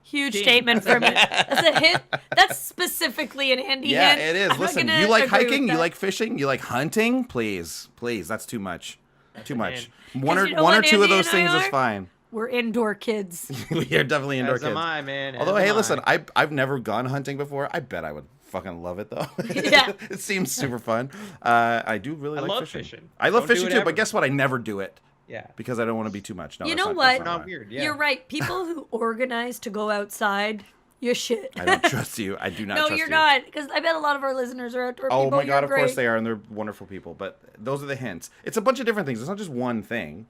Huge statement for me. That's a hint. That's specifically an Andy hint. Yeah, it is. I'm not Listen, gonna you like agree with hiking? You that. like fishing? You like hunting? Please. That's too much. Too much. Man. One or you know one or what two of Andy those and I things is are? fine. We're indoor kids. We are definitely indoor As kids. am I, man. Although, As hey, am listen, I. I've never gone hunting before. I bet I would fucking love it though. Yeah. It seems super fun. I do really like love fishing. fishing. I love Don't do fishing it too, ever. but guess what? I never do it Yeah. because I don't want to be too much. No, You that's know not- what? that's not Not why. weird. Yeah. You're right. People who organize to go outside, you're shit. I don't trust you. I do not No, trust you're you. not. Because I bet a lot of our listeners are outdoor Oh people. my god, You're of course great. they are, and they're wonderful people. But those are the hints. It's a bunch of different things. It's not just one thing.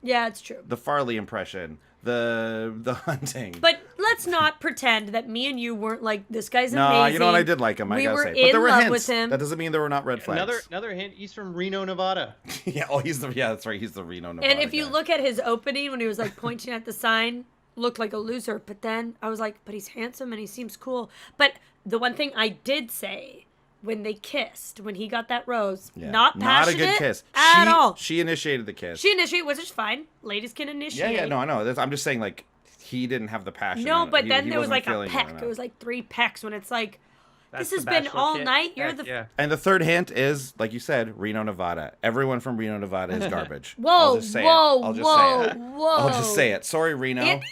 Yeah, it's true. The Farley impression, the hunting. But let's not pretend that me and you weren't like, this guy's no, amazing. you know what? I did like him. I We gotta were say, in but there were love hints. with him. That doesn't mean there were not red flags. Another hint. He's from Reno, Nevada. Yeah. Oh, that's right. He's the Reno, Nevada And if you guy. look at his opening when he was like pointing at the sign, looked like a loser. But then I was like, but he's handsome and he seems cool. But the one thing I did say when they kissed, when he got that rose, Yeah. not passionate a good kiss at all. She initiated the kiss. She initiated, which is fine. Ladies can yeah, initiate. yeah. No, I know. I'm just saying, like, he didn't have the passion. No, in it. but He- then he there was wasn't like a feeling peck. enough. It was like 3 pecks when it's like, That's this has the been Bachelor all kid. night. You're Heck, the yeah. And the third hint is, like you said, Reno, Nevada. Everyone from Reno, Nevada is garbage. Whoa, I'll just say whoa, it. I'll just whoa, say it. whoa. I'll just say it. Sorry, Reno. Andy's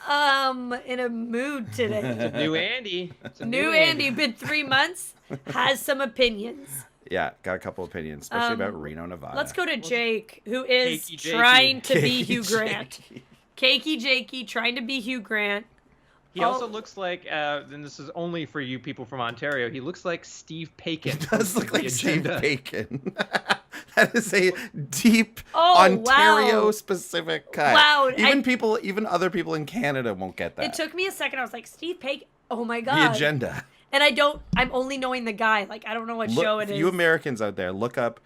in a mood today. New Andy. It's a New Andy, been 3 months, has some opinions. Yeah, got a couple opinions, especially about Reno, Nevada. Let's go to Jake, who is Cakey Jakey. trying to be Cakey Hugh Grant. Jakey. Cakey Jakey, trying to be Hugh Grant. He also looks like, and this is only for you people from Ontario, he looks like Steve Paikin. It does look from like The Steve Agenda. Bacon. That is a deep Oh, Ontario wow. specific cut. Wow, Even other people in Canada won't get that. It took me a second. I was like, Steve Paikin. Oh my the god. agenda. And I'm only knowing the guy. Like, I don't know what show it is. You Americans out there, look up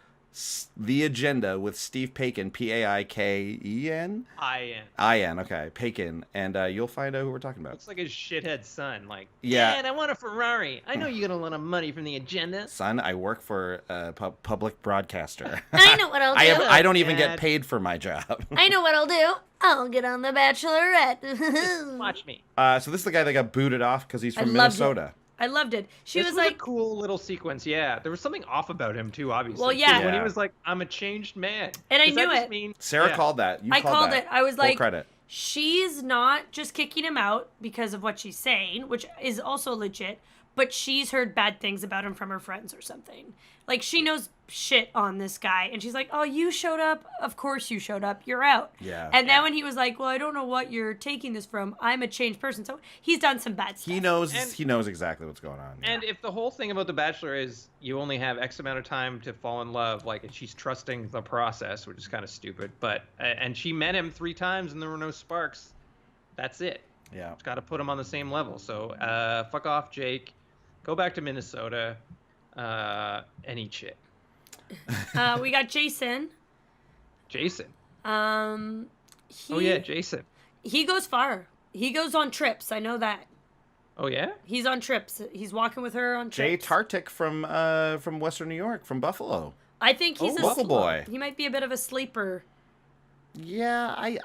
The Agenda with Steve Paikin, Paken. I.N. Okay, Paikin, and you'll find out who we're talking about. Looks like his shithead son. Like, Yeah. Dad, I want a Ferrari. I know you got a lot of money from the agenda. Son, I work for a public broadcaster. I know what I'll do. I don't even get Dad. paid for my job. I know what I'll do. I'll get on the Bachelorette. Watch me. So this is the guy that got booted off because he's I from loved it. Minnesota. I loved it. She This was was like, a cool little sequence. Yeah, there was something off about him too. Obviously. Well, yeah. When he Yeah. was like, "I'm a changed man," And I Does that knew just it. mean- Sarah Yeah. called that. You I called that. it. I was Full like, credit. she's not just kicking him out because of what she's saying, which is also legit, but she's heard bad things about him from her friends or something. Like, she knows shit on this guy, and she's like, oh, you showed up? Of course you showed up. You're out. Yeah. And then when he was like, well, I don't know what you're taking this from. I'm a changed person. So he's done some bad stuff. He knows. And- he knows exactly what's going on. And if the whole thing about The Bachelor is you only have X amount of time to fall in love, like, and she's trusting the process, which is kind of stupid, but and she met him 3 times and there were no sparks. That's it. Yeah. It's got to put him on the same level. So fuck off, Jake. Go back to Minnesota and eat shit. We got Jason. Jason. Oh, Yeah, Jason. He goes far. He goes on trips. I know that. Oh yeah. He's on trips. He's walking with her on Jay trips. Tartik from Western New York, from Buffalo. I think he's a local boy. He might be a bit of a sleeper. Yeah,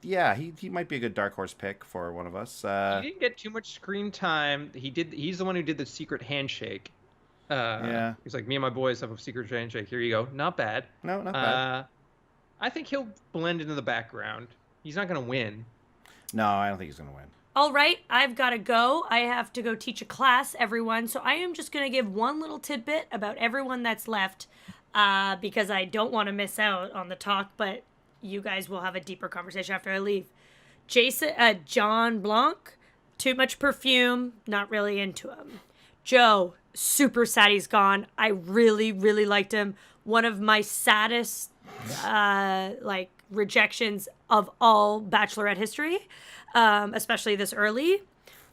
he might be a good dark horse pick for one of us. He didn't get too much screen time. He's the one who did the secret handshake. Yeah. He's like, me and my boys have a secret handshake. Here you go. Not bad. No, not bad. I think he'll blend into the background. He's not gonna win. No, I don't think he's gonna win. All right, I've got to go. I have to go teach a class, everyone. So I am just going to give one little tidbit about everyone that's left because I don't want to miss out on the talk, but you guys will have a deeper conversation after I leave. John Blanc, too much perfume, not really into him. Joe, super sad he's gone. I really, really liked him. One of my saddest rejections of all Bachelorette history, especially this early.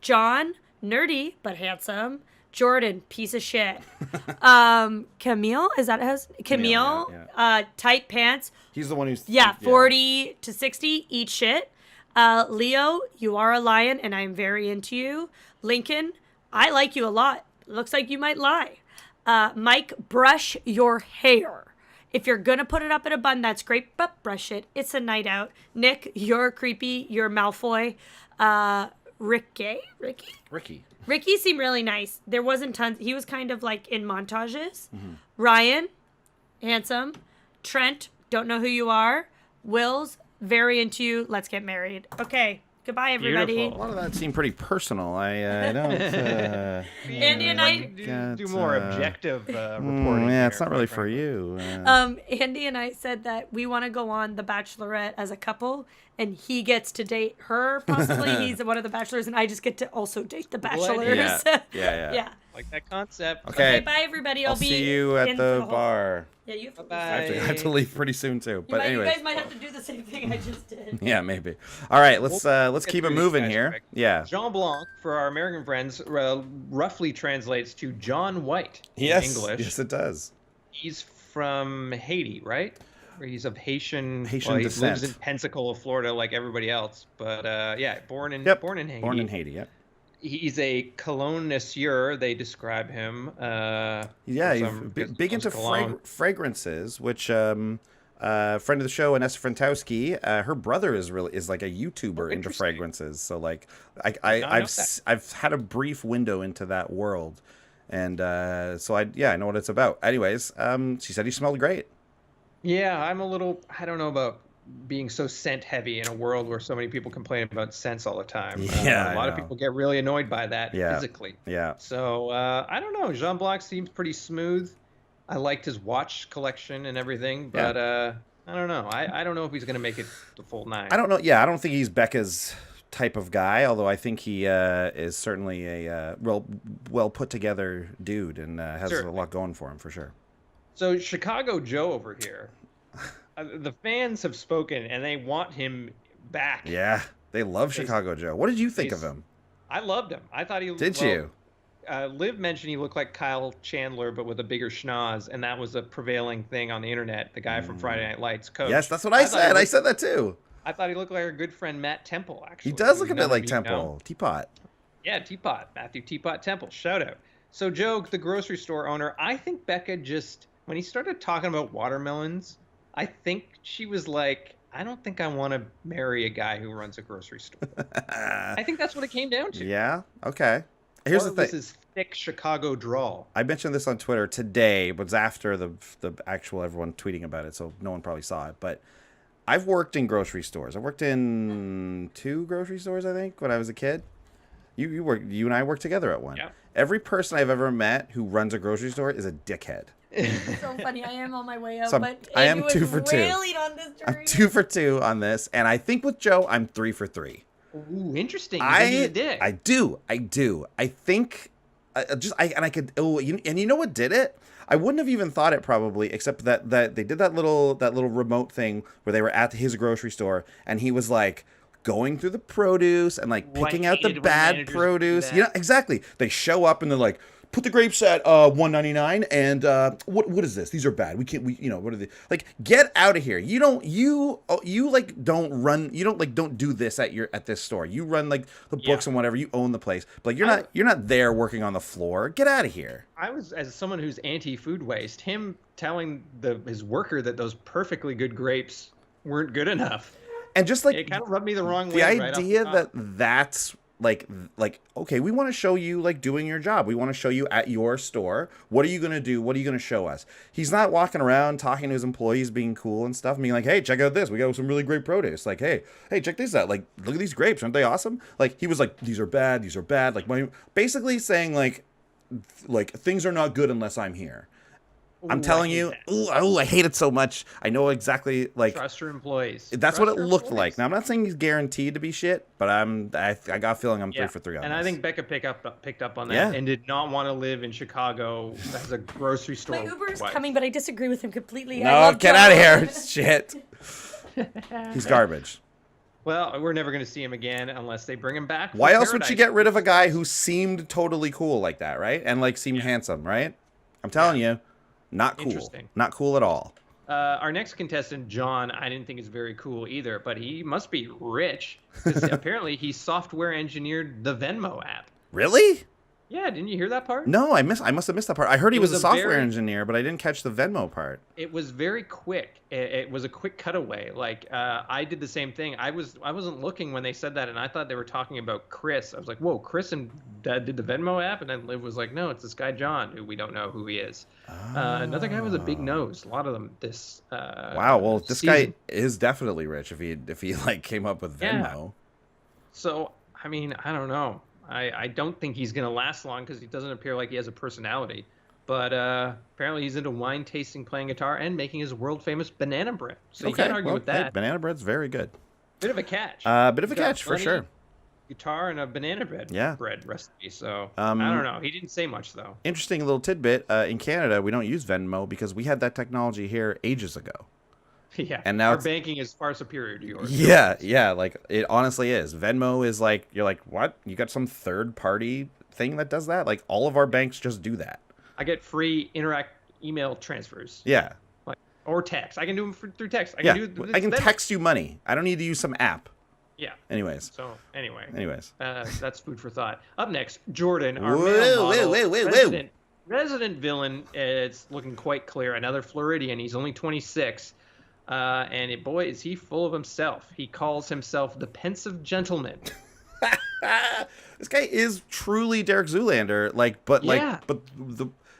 John, nerdy but handsome. Jordan, piece of shit. Camille, is that his? Camille, yeah. tight pants. He's the one who's 40 to 60, eat shit. Leo, you are a lion, and I'm very into you. Lincoln, I like you a lot. Looks like you might lie. Mike, brush your hair. If you're going to put it up in a bun, that's great, but brush it. It's a night out. Nick, you're creepy. You're Malfoy. Ricky seemed really nice. There wasn't tons. He was kind of like in montages. Mm-hmm. Ryan, handsome. Trent, don't know who you are. Will's, very into you. Let's get married. Okay. Goodbye, everybody. Beautiful. A lot of that seemed pretty personal. I don't. Andy and I do more objective reporting. Yeah, it's not really for you. Andy and I said that we want to go on The Bachelorette as a couple, and he gets to date her. Possibly, he's one of the bachelors, and I just get to also date the bachelors. Yeah. Like that concept. Okay. Bye, everybody. I'll see you at the bar. Yeah, you have to. Bye. I have to leave pretty soon too. But anyways, you guys might have to do the same thing I just did. Yeah, maybe. All right, let's keep it moving here. Quick. Yeah. Jean Blanc, for our American friends, roughly translates to John White in English. Yes, it does. He's from Haiti, right? Or he's of Haitian descent. He lives in Pensacola, Florida, like everybody else. But born in Haiti. Born in Haiti. Yep. He's a connoisseur, they describe him. He's big into fragrances, which friend of the show, Inessa Frantowski, her brother is like a YouTuber into fragrances. So like I've had a brief window into that world, and so I know what it's about. Anyways, she said he smelled great. Yeah, I don't know about being so scent heavy in a world where so many people complain about scents all the time. Yeah, a lot of people get really annoyed by that physically. Yeah. So I don't know. Jean Blanc seems pretty smooth. I liked his watch collection and everything, but I don't know. I don't know if he's going to make it the full 9. I don't know. Yeah, I don't think he's Becca's type of guy, although I think he is certainly a well put together dude and has a lot going for him for sure. So Chicago Joe over here. The fans have spoken, and they want him back. Yeah, they love Chicago Joe. What did you think of him? I loved him. I thought he... Did you? Liv mentioned he looked like Kyle Chandler, but with a bigger schnoz, and that was a prevailing thing on the internet. The guy from Friday Night Lights, Coach. Yes, that's what I said. I said that too. I thought he looked like our good friend Matt Temple, actually. He does look a bit like Temple. Teapot. Yeah, Teapot. Matthew Teapot Temple. Shout out. So Joe, the grocery store owner, I think Becca just... When he started talking about watermelons... I think she was like, I don't think I want to marry a guy who runs a grocery store. I think that's what it came down to. Yeah. Okay. Here's the thing. This is thick Chicago drawl. I mentioned this on Twitter today, but it's after the actual everyone tweeting about it, so no one probably saw it. But I've worked in grocery stores. I worked in 2 grocery stores, I think, when I was a kid. You and I worked together at one. Yeah. Every person I've ever met who runs a grocery store is a dickhead. It's so funny. I am on my way out, So but I am 2 for 2. On this I'm 2 for 2 on this, and I think with Joe, I'm 3 for 3. Ooh, interesting. I do. I think you know what did it? I wouldn't have even thought it probably, except that they did that little remote thing where they were at his grocery store, and he was like going through the produce and like picking out the bad produce. You know, exactly. They show up and they're like, put the grapes at $1.99 and what is this? These are bad. What are they? Like, get out of here. You don't do this at this store. You run like the books and whatever. You own the place. But like, you're not there working on the floor. Get out of here. I was, as someone who's anti-food waste, him telling his worker that those perfectly good grapes weren't good enough. And just like it kind of rubbed me the wrong way. The idea that's like okay, we want to show you like doing your job. We want to show you at your store. What are you gonna do? What are you gonna show us? He's not walking around talking to his employees, being cool and stuff, being like, hey, check out this. We got some really great produce. Like, hey, check this out. Like, look at these grapes. Aren't they awesome? Like, he was like, these are bad. These are bad. Like, basically saying like things are not good unless I'm here. I'm telling you, I hate it so much. I know exactly, like... Trust your employees. That's what it looked like. Now, I'm not saying he's guaranteed to be shit, but I got a feeling I'm 3 for 3 on this. And I think Becca picked up on that and did not want to live in Chicago as a grocery store. My Uber's coming, but I disagree with him completely. No, get out of here. Shit. He's garbage. Well, we're never going to see him again unless they bring him back. Why else would you get rid of a guy who seemed totally cool like that, right? And like seemed handsome, right? I'm telling you, not cool. Interesting. Not cool at all. Our next contestant, John, I didn't think is very cool either, but he must be rich because apparently he software engineered the Venmo app. Really? Yeah, didn't you hear that part? No, I must have missed that part. I heard he was a software engineer, but I didn't catch the Venmo part. It was very quick. It was a quick cutaway. Like I did the same thing. I wasn't looking when they said that, and I thought they were talking about Chris. I was like, whoa, Chris and Dad did the Venmo app, and then Liv was like, no, it's this guy John, who we don't know who he is. Another guy with a big nose. A lot of them. Wow. Well, this guy is definitely rich if he like came up with Venmo. Yeah. So I mean, I don't know. I don't think he's going to last long because he doesn't appear like he has a personality. But apparently he's into wine tasting, playing guitar, and making his world-famous banana bread. So you can't argue with that. Hey, banana bread's very good. Bit of a catch. Bit of a catch, for sure. Guitar and a banana bread recipe. So I don't know. He didn't say much, though. Interesting little tidbit. In Canada, we don't use Venmo because we had that technology here ages ago. Yeah, and now our banking is far superior to yours. Yeah, like it honestly is. Venmo is like, you're like, what? You got some third party thing that does that? Like all of our banks just do that. I get free Interac email transfers. Yeah. Or text. I can do them through text. I can text you money. I don't need to use some app. Yeah. Anyways. Anyways. That's food for thought. Up next, Jordan, our male model, resident villain. It's looking quite clear. Another Floridian. He's only 26. And boy, is he full of himself. He calls himself the pensive gentleman. This guy is truly Derek Zoolander, but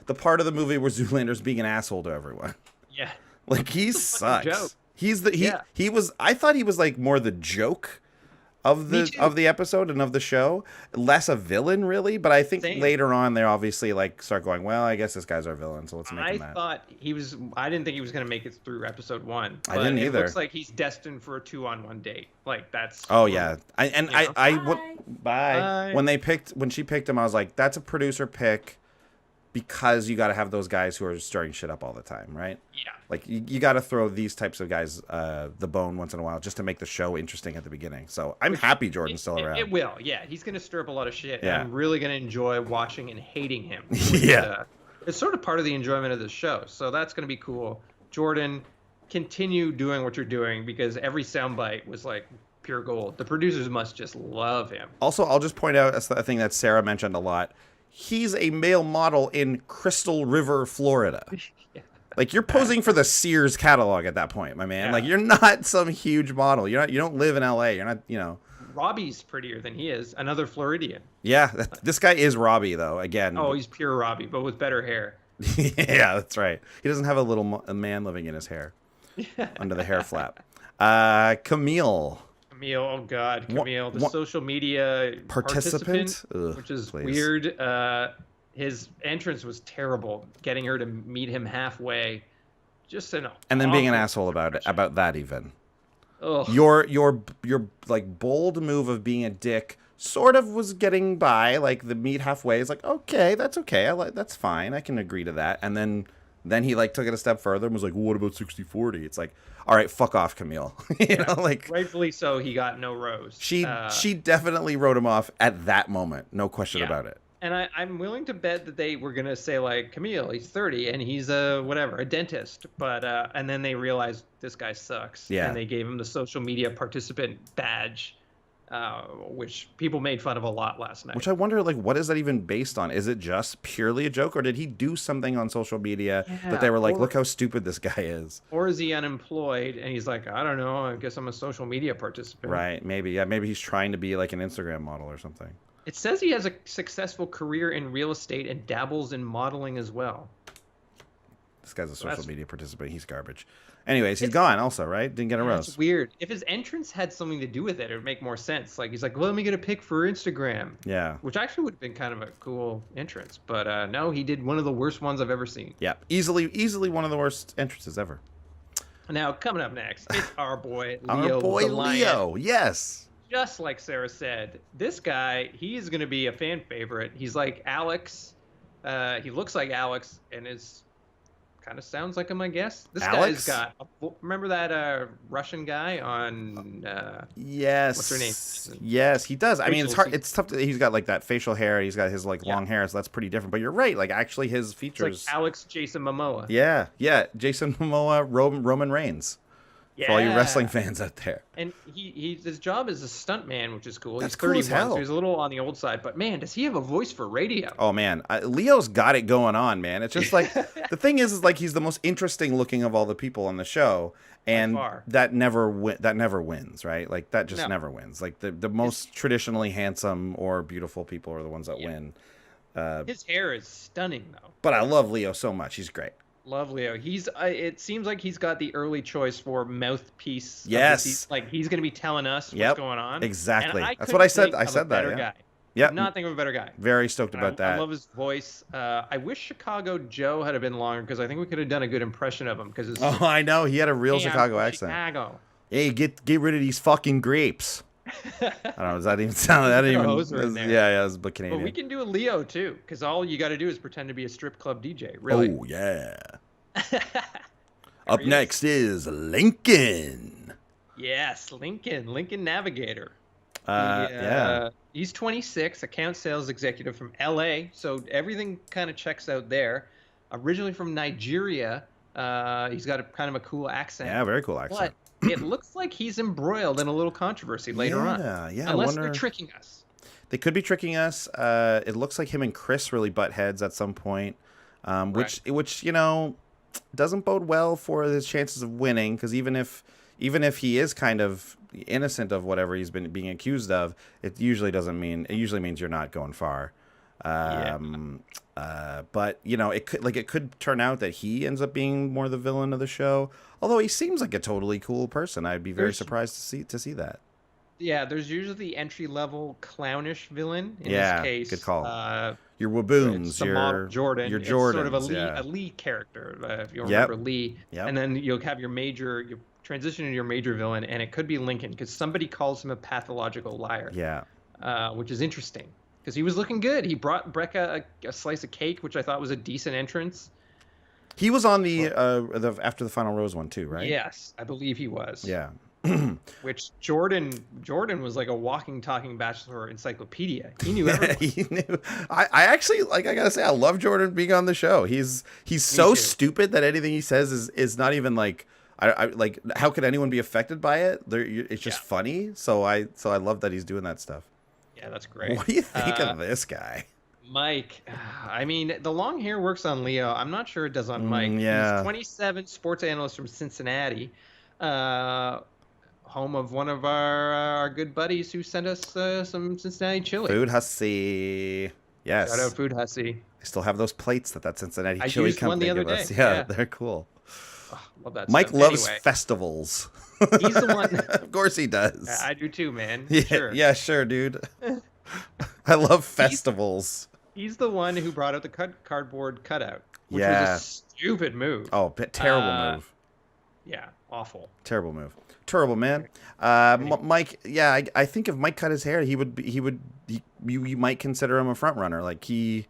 the part of the movie where Zoolander's being an asshole to everyone. Yeah. Like he sucks. He was. I thought he was like more the joke of the episode and of the show, less a villain really. But I think later on they obviously like start going, well, I guess this guy's our villain, so let's make him that. I didn't think he was going to make it through episode 1. I didn't either. It looks like he's destined for a 2-on-1 date. Like that's. Oh yeah, bye. When she picked him, I was like, that's a producer pick. Because you got to have those guys who are stirring shit up all the time, right? Yeah. Like you got to throw these types of guys the bone once in a while just to make the show interesting at the beginning. So I'm happy Jordan's still around. It will, yeah. He's going to stir up a lot of shit. Yeah. And I'm really going to enjoy watching and hating him. It's sort of part of the enjoyment of the show. So that's going to be cool. Jordan, continue doing what you're doing because every soundbite was like pure gold. The producers must just love him. Also, I'll just point out a thing that Sarah mentioned a lot. He's a male model in Crystal River, Florida. Yeah. Like you're posing for the Sears catalog at that point, my man. Yeah. Like you're not some huge model. You don't live in LA. You're not, Robbie's prettier than he is. Another Floridian. Yeah, this guy is Robbie though. Again. Oh, he's pure Robbie, but with better hair. Yeah, that's right. He doesn't have a man living in his hair under the hair flap. Camille. Oh God, Camille, the social media participant which is weird. His entrance was terrible. Getting her to meet him halfway, and then being an asshole about that even. Ugh. Your like bold move of being a dick sort of was getting by. Like the meet halfway is like, okay, that's okay. That's fine. I can agree to that. And then he like took it a step further and was like, well, what about 60-40? It's like, all right, fuck off, Camille. Like rightfully so, he got no rose. She definitely wrote him off at that moment, no question about it. And I'm willing to bet that they were gonna say like, Camille, he's 30 and he's a dentist, but and then they realized this guy sucks. Yeah. And they gave him the social media participant badge. Which people made fun of a lot last night. Which I wonder, like, what is that even based on? Is it just purely a joke, or did he do something on social media that they were like, look how stupid this guy is? Or is he unemployed and he's like, I don't know, I guess I'm a social media participant. Right, maybe. Yeah, maybe he's trying to be like an Instagram model or something. It says he has a successful career in real estate and dabbles in modeling as well. This guy's a social media participant. He's garbage. Anyways, he's gone also, right? Didn't get a rose. It's weird. If his entrance had something to do with it, it would make more sense. Like, he's like, well, let me get a pic for Instagram. Yeah. Which actually would have been kind of a cool entrance. But no, he did one of the worst ones I've ever seen. Yeah. Easily one of the worst entrances ever. Now, coming up next, it's our boy, Leo. Our boy, Leo. Yes. Just like Sarah said, this guy, he is going to be a fan favorite. He's like Alex. He looks like Alex and is kind of sounds like him, I guess. This Alex? guy's got. Remember that Russian guy on? Yes. What's her name? Yes, he does. I mean, it's hard. Facial- It's tough. He's got like that facial hair. He's got his like long hair, so that's pretty different. But you're right. Like actually, his It's features. like Alex Jason Momoa. Yeah, yeah. Jason Momoa, Roman Reigns. For all you wrestling fans out there. And his job is a stuntman, which is cool. That's He's cool 31, as hell. so he's a little on the old side. But man, does he have a voice for radio? Oh man, Leo's got it going on, man. It's just like the thing is like he's the most interesting looking of all the people on the show, and far. that never wins, right? Like that just No. never wins. Like the most traditionally handsome or beautiful people are the ones that win. His hair is stunning, though. But I love Leo so much. He's great. Love Leo. He's. It seems like he's got the early choice for mouthpiece. of Yes. the season. Like he's going to be telling us Yep. what's going on. Exactly. And That's what I couldn't said. think I of a said that. better Yeah. guy. Yeah. Could not think of a better guy. Very stoked And about that. I love his voice. I wish Chicago Joe had been longer because I think we could have done a good impression of him. Because Oh, I know. He had a real "Hey, I'm Chicago from accent. Chicago. Hey, get rid of these fucking grapes. I don't know. Does that even sound? That Put a even? hoser in there. Yeah, it's but Canadian. But we can do a Leo too, because all you got to do is pretend to be a strip club DJ. Really. Oh yeah. There Up he is. next is Lincoln. Yes, Lincoln Navigator. Yeah. He's 26, account sales executive from LA, so everything kind of checks out there. Originally from Nigeria, he's got a kind of a cool accent. Yeah, very cool accent. But it looks like he's embroiled in a little controversy later on. Yeah. Unless I wonder... they're tricking us. They could be tricking us. It looks like him and Chris really butt heads at some point, which you know doesn't bode well for his chances of winning. Because even if he is kind of innocent of whatever he's been being accused of, it usually means you're not going far. But you know, it could turn out that he ends up being more the villain of the show. Although he seems like a totally cool person, I'd be very surprised to see that. Yeah, there's usually the entry-level clownish villain. In Yeah, this case, good call. Your Waboons, it's the model Jordan. your It's Jordans, sort of a yeah. lead character, if you Yep. remember Lee. Yep. And then you'll have your transition to your major villain, and it could be Lincoln, because somebody calls him a pathological liar. Yeah. Which is interesting, because he was looking good. He brought Brecca a slice of cake, which I thought was a decent entrance. He was on the after the Final Rose one too, right? Yes, I believe he was. Yeah. Which Jordan was like a walking, talking Bachelor encyclopedia. He knew everything. He knew. I actually I gotta say I love Jordan being on the show. He's so too. stupid that anything he says is not even like I like how could anyone be affected by it? It's just funny. So I love that he's doing that stuff. Yeah, that's great. What do you think of this guy? Mike, I mean, the long hair works on Leo. I'm not sure it does on Mike. yeah. He's 27, sports analyst from Cincinnati, home of one of our good buddies who sent us some Cincinnati chili. Food Hussy. Yes. Shout out Food Hussy. I still have those plates that Cincinnati I chili used one company the other gave us. day. Yeah, Yeah. they're cool. Oh, love that Mike stuff. loves Anyway, festivals. he's the one. Of course he does. I do too, man. Yeah, Sure. yeah, sure, dude. I love festivals. He's the one who brought out the cardboard cutout, which Yeah. was a stupid move. Oh, terrible move. Yeah, awful. Terrible move. Terrible, man. Mike. Yeah, I think if Mike cut his hair, you might consider him a front runner. Like he.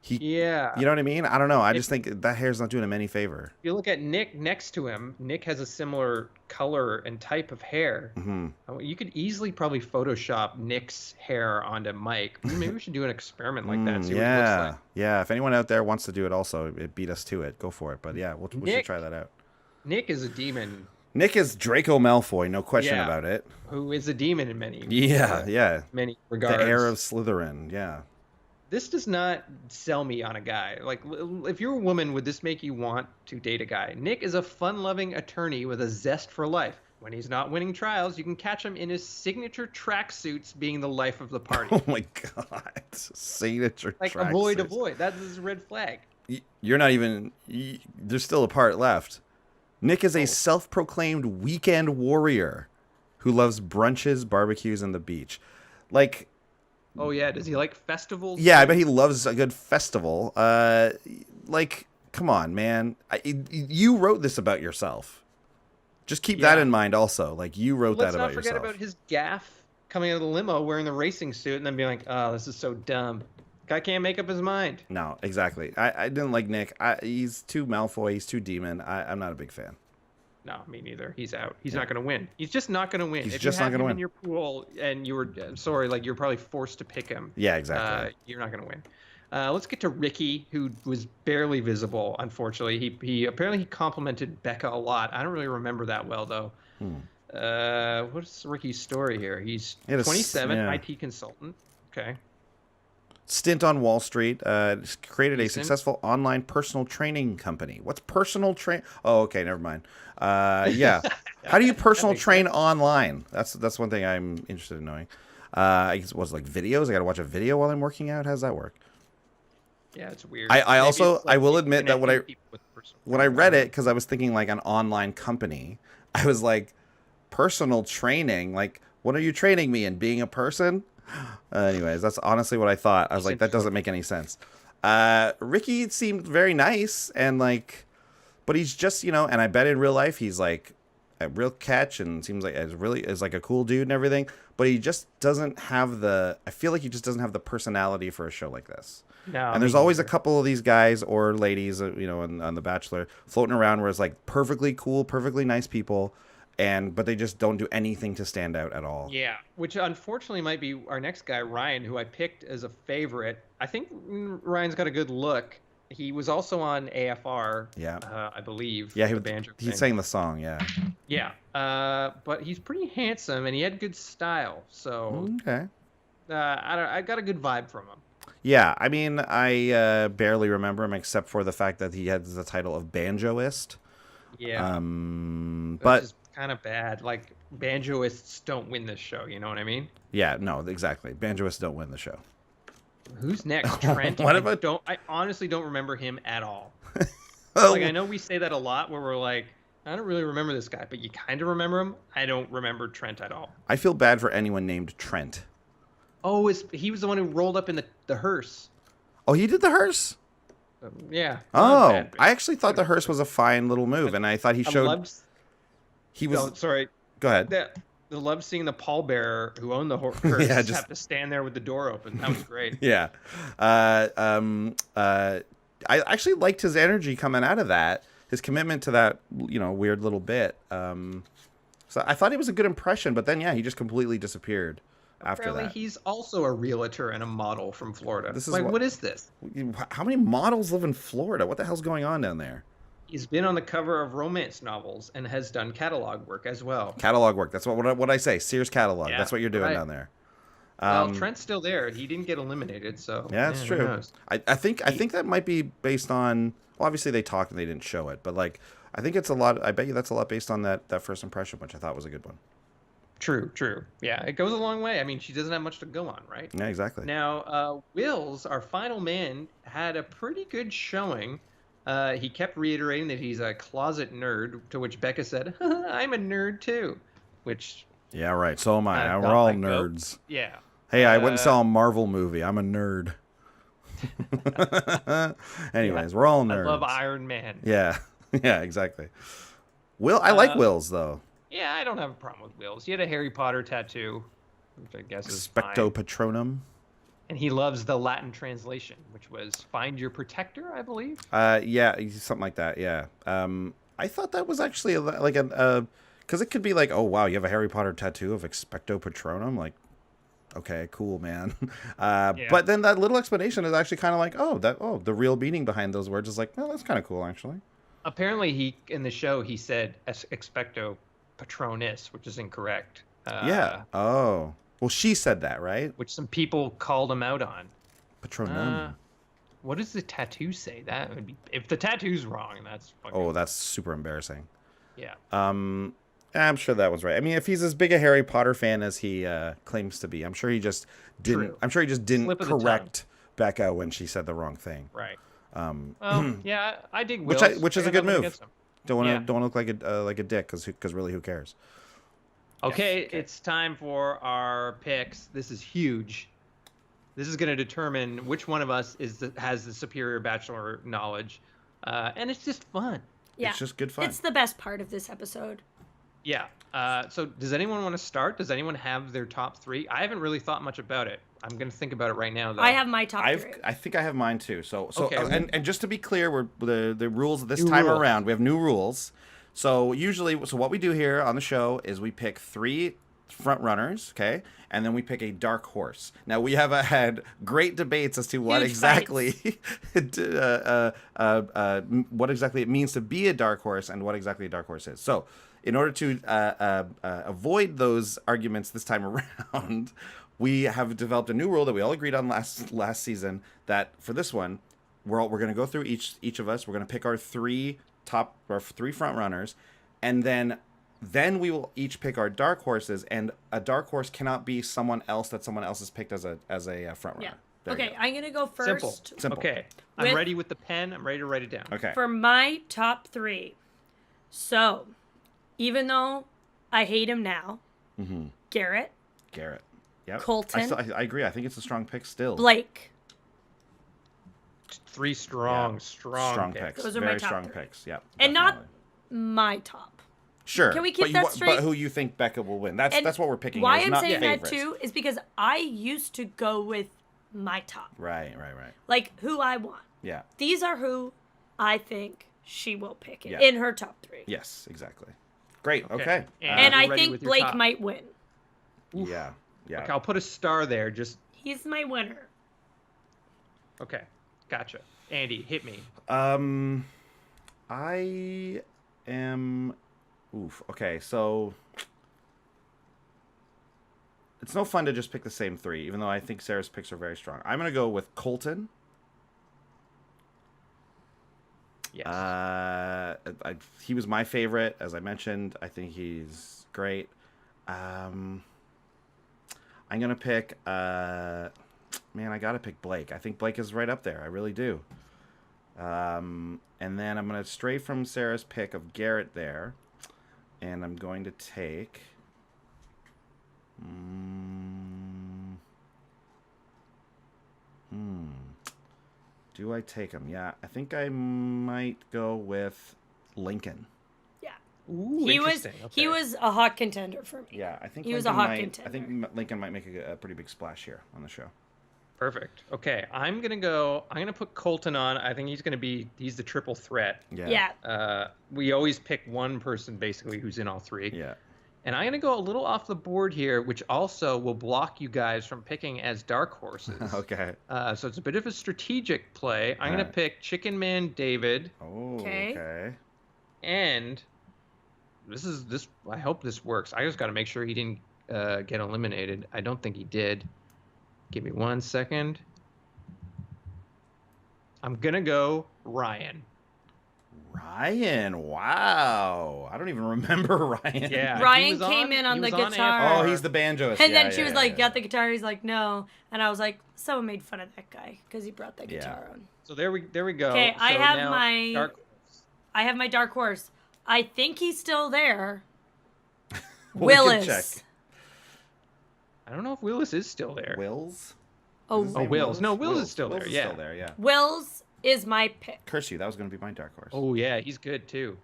Yeah. You know what I mean? I don't know. I just think that hair's not doing him any favor. If you look at Nick next to him, Nick has a similar color and type of hair. Mm-hmm. You could easily probably Photoshop Nick's hair onto Mike. Maybe we should do an experiment like that. See what it looks like. Yeah. If anyone out there wants to do it, also it beat us to it. Go for it. But yeah, we should Nick- try that out. Nick is a demon. Nick is Draco Malfoy, no question about it. Who is a demon in many The regards. heir of Slytherin. Yeah. This does not sell me on a guy. Like, if you're a woman, would this make you want to date a guy? Nick is a fun-loving attorney with a zest for life. When he's not winning trials, you can catch him in his signature tracksuits being the life of the party. Oh my god. Signature Like, tracksuits. avoid. That is a red flag. You're not even... There's still a part left. Nick is a self-proclaimed weekend warrior who loves brunches, barbecues, and the beach. Like... Oh, yeah. Does he like festivals? Yeah, I bet he loves a good festival. Like, come on, man. You wrote this about yourself. Just keep that in mind also. Like, you wrote that about yourself. Let's not forget about his gaffe coming out of the limo wearing the racing suit and then being like, oh, this is so dumb. Guy can't make up his mind. No, exactly. I didn't like Nick. He's too Malfoy. He's too demon. I'm not a big fan. No, me neither. He's out. He's not going to win. He's just not going to win. He's if just you not have gonna him win. in your pool and you were sorry, like you're probably forced to pick him. Yeah, exactly. You're not going to win. Let's get to Ricky, who was barely visible. Unfortunately, he apparently he complimented Becca a lot. I don't really remember that well though. What's Ricky's story here? He's 27, IT consultant. Okay. Stint on Wall Street, created a successful online personal training company. What's personal train? Oh, okay, never mind. Yeah, how do you personal train online? That's one thing I'm interested in knowing. I guess it was like videos. I got to watch a video while I'm working out. How's that work? Yeah, it's weird. I also it's like I will admit that when I read it, training. because I was thinking like an online company, I was like, personal training. Like, what are you training me in? Being a person? Anyways, that's honestly what I thought. I was like, that doesn't make any sense. Ricky seemed very nice and like, but he's just, and I bet in real life he's like a real catch and seems like is like a cool dude and everything. But he just doesn't have I feel like he just doesn't have the personality for a show like this. No, and there's always a couple of these guys or ladies, on The Bachelor floating around where it's like perfectly cool, perfectly nice people. But they just don't do anything to stand out at all. Yeah, which unfortunately might be our next guy, Ryan, who I picked as a favorite. I think Ryan's got a good look. He was also on AFR, I believe. Yeah, the banjo he thing. sang the song, yeah. Yeah, but he's pretty handsome and he had good style. So okay, I got a good vibe from him. Yeah, I mean, I barely remember him except for the fact that he has the title of banjoist. Yeah, but is kind of bad. Like banjoists don't win this show. You know what I mean? Yeah, no, exactly. Banjoists don't win the show. Who's next? Trent. I honestly don't remember him at all. Like I know we say that a lot, where we're like, I don't really remember this guy, but you kind of remember him. I don't remember Trent at all. I feel bad for anyone named Trent. Oh, he was the one who rolled up in the hearse. Oh, he did the hearse? Yeah. Oh, bad, I actually thought the hearse was a fine little move, and I thought he showed. He was. Oh, sorry. Go ahead. The love seeing the pallbearer who owned the hearse just have to stand there with the door open. That was great. Yeah. I actually liked his energy coming out of that. His commitment to that, weird little bit. So I thought he was a good impression, but then he just completely disappeared after Apparently that. He's also a realtor and a model from Florida. This is what is this? How many models live in Florida? What the hell's going on down there? He's been on the cover of romance novels and has done catalog work as well. Catalog work. That's what I say. Sears catalog. Yeah, that's what you're doing down there. Well, Trent's still there. He didn't get eliminated, so yeah, that's true. I think that might be based on. Well, obviously they talked and they didn't show it, but like I think it's a lot. I bet you that's a lot based on that first impression, which I thought was a good one. True. Yeah, it goes a long way. I mean, she doesn't have much to go on, right? Yeah, exactly. Now, Wills, our final man, had a pretty good showing. He kept reiterating that he's a closet nerd, to which Becca said, I'm a nerd too, which... Yeah, right. So am I. We're all nerds. Yeah. Hey, I went and saw a Marvel movie. I'm a nerd. Anyways, we're all nerds. I love Iron Man. Yeah. Yeah, exactly. I like Wills, though. Yeah, I don't have a problem with Wills. He had a Harry Potter tattoo, which I guess is Expecto fine. Patronum. And he loves the Latin translation, which was "Find your protector," I believe. Yeah, something like that. Yeah. I thought that was actually because it could be like, oh wow, you have a Harry Potter tattoo of Expecto Patronum, like, okay, cool, man. But then that little explanation is actually kind of like, the real meaning behind those words is like, well, that's kind of cool, actually. Apparently, in the show he said Expecto Patronus, which is incorrect. Yeah. Oh. Well, she said that, right? Which some people called him out on. Patronum. What does the tattoo say? That would be if the tattoo's wrong. That's fucking... Oh, that's super embarrassing. Yeah. I'm sure that was right. I mean, if he's as big a Harry Potter fan as he claims to be, I'm sure he just didn't. True. I'm sure he just didn't Slip of the correct Becca when she said the wrong thing. Right. Well, yeah, I dig Wills. Which is a good move. Don't want to look like a dick because really, who cares? Okay, it's time for our picks. This is huge. This is going to determine which one of us has the superior Bachelor knowledge, and it's just fun. Yeah, it's just good fun. It's the best part of this episode. Yeah. So does anyone want to start? Does anyone have their top 3? I haven't really thought much about it. I'm gonna think about it right now, though. I have my top 3. I think I have mine too. So Okay. and just to be clear, we're the rules this New time rules. around. We have new rules. So what we do here on the show is we pick 3 front runners, okay, and then we pick a dark horse. Now we have had great debates as to what Huge exactly what exactly it means to be a dark horse and what exactly a dark horse is. So in order to avoid those arguments this time around, we have developed a new rule that we all agreed on last season. That for this one, we're going to go through each of us. We're going to pick our 3 front runners, and then we will each pick our dark horses. And a dark horse cannot be someone else that someone else has picked as a front runner. Yeah. There you Okay, go. I'm gonna go first. Simple. Okay. I'm ready with the pen. I'm ready to write it down. Okay. For my top 3. So, even though I hate him now, Garrett, Yep. Colton. I agree. I think it's a strong pick still. Blake. 3 strong picks. Those are Very my top strong 3. picks. Yep. And not definitely. my top. Sure. Can we keep but that But straight? who you think Becca will win? That's what we're picking. Why here. It's I'm not saying favorites. that too is because I used to go with my top. Right. Like who I want. Yeah. These are who I think she will pick Yeah. in her top 3. Yes, exactly. Great. Okay. Okay. And you I ready think with your Blake top? might win. Yeah. Okay, I'll put a star there. Just He's my winner. okay. Gotcha. Andy, hit me. I am. Oof. Okay, so it's no fun to just pick the same 3, even though I think Sarah's picks are very strong. I'm gonna go with Colton. Yes. He was my favorite, as I mentioned. I think he's great. I'm gonna pick. Man, I gotta pick Blake. I think Blake is right up there. I really do. And then I'm gonna stray from Sarah's pick of Garrett there, and I'm going to take. Do I take him? Yeah, I think I might go with Lincoln. Yeah. Ooh, He was interesting. he Okay. was a hot contender for me. Yeah, I think He was Lincoln a hot might, contender. I think Lincoln might make a pretty big splash here on the show. Perfect. Okay, I'm gonna put Colton on. I think he's the triple threat. Yeah. We always pick one person basically who's in all 3. Yeah. And I'm gonna go a little off the board here, which also will block you guys from picking as dark horses. Okay. So it's a bit of a strategic play. I'm gonna Alright. pick Chicken Man David, Oh. Okay. Okay. and this. I hope this works. I just got to make sure he didn't get eliminated. I don't think he did. Give me 1 second. I'm gonna go Ryan. Ryan, wow. I don't even remember Ryan. Yeah. Ryan he was came in on he the was on guitar. AFR. Oh, he's the banjoist. And Yeah, then she was yeah, like, yeah. got the guitar. He's like, no. And I was like, someone made fun of that guy because he brought that Yeah. guitar on. So there we go. Okay, So I have now my- dark. I have my dark horse. I think he's still there. We can Willis. check. I don't know if Willis is still there. Wills? Oh, Is his Oh, name Wills. No, Wills is still there, Wills yeah. Is still there, yeah. Wills is my pick. Curse you. That was going to be my dark horse. Oh yeah, he's good too.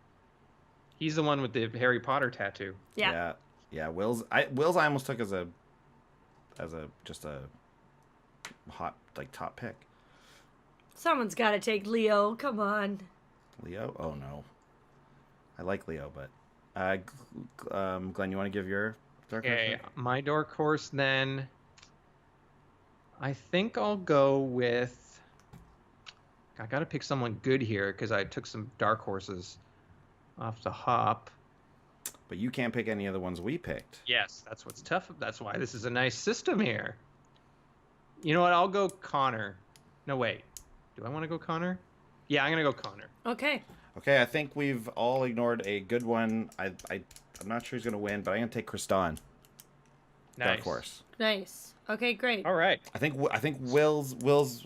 He's the one with the Harry Potter tattoo. Yeah. Yeah. Wills. I almost took as a just a hot top pick. Someone's got to take Leo. Come on. Leo. Oh no. I like Leo, but Glenn, you want to give your dark horse? Okay, pick? my dark horse then. I think I'll go with. I got to pick someone good here because I took some dark horses off the hop. But you can't pick any of the ones we picked. Yes, that's what's tough. That's why this is a nice system here. You know what? I'll go Connor. No, wait. Do I want to go Connor? Yeah, I'm gonna go Connor. Okay. Okay, I think we've all ignored a good one. I'm not sure he's gonna win, but I'm gonna take Kristan. Nice. Dark horse. Nice. Okay, great. All right. I think Wills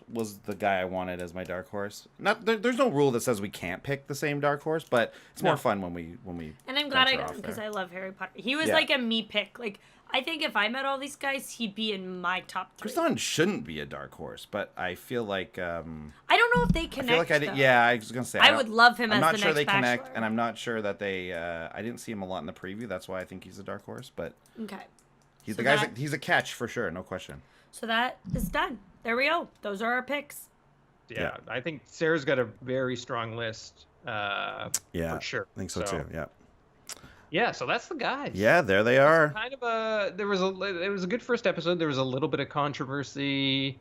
was the guy I wanted as my dark horse. There's no rule that says we can't pick the same dark horse, but it's more No. fun when we. And I'm glad I venture got off him because there. I love Harry Potter. He was Yeah. like a me pick. Like, I think if I met all these guys, he'd be in my top 3. Kristan shouldn't be a dark horse, but I feel like I don't know if they I connect. feel like I did. though. Yeah, I was gonna say. I would love him I'm as not the sure next they connect, Bachelor. and I'm not sure that they. I didn't see him a lot in the preview. That's why I think he's a dark horse. But Okay. he's So the guy's. that- He's a catch for sure, no question. So that is done. There we go. Those are our picks. Yeah, I think Sarah's got a very strong list. Yeah, for sure. I think so too. Yeah. Yeah, so that's the guys. Yeah, there they are. Kind of it was a good first episode. There was a little bit of controversy,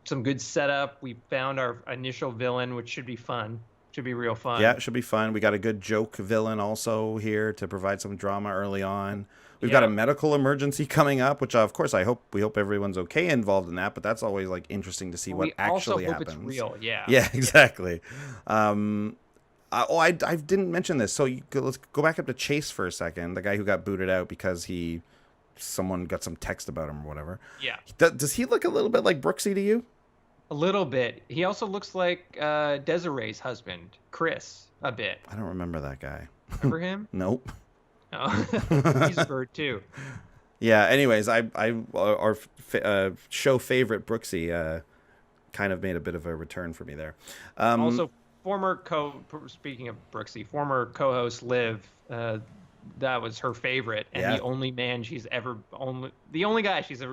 some good setup. We found our initial villain, which should be fun. Should be real fun. Yeah, it should be fun. We got a good joke villain also here to provide some drama early on. We've got a medical emergency coming up, which of course we hope everyone's okay involved in that. But that's always like interesting to see what actually happens. It's real. Yeah. Yeah, exactly. I didn't mention this, so let's go back up to Chase for a second. The guy who got booted out because someone got some text about him or whatever. Yeah. Does he look a little bit like Brooksy to you? A little bit. He also looks like Desiree's husband, Chris, a bit. I don't remember that guy. Remember him? Nope. Oh. He's a bird too. Yeah. Anyways, our show favorite Brooksy kind of made a bit of a return for me there. Also, speaking of Brooksy, former co-host Liv, that was her favorite, and the only guy she's ever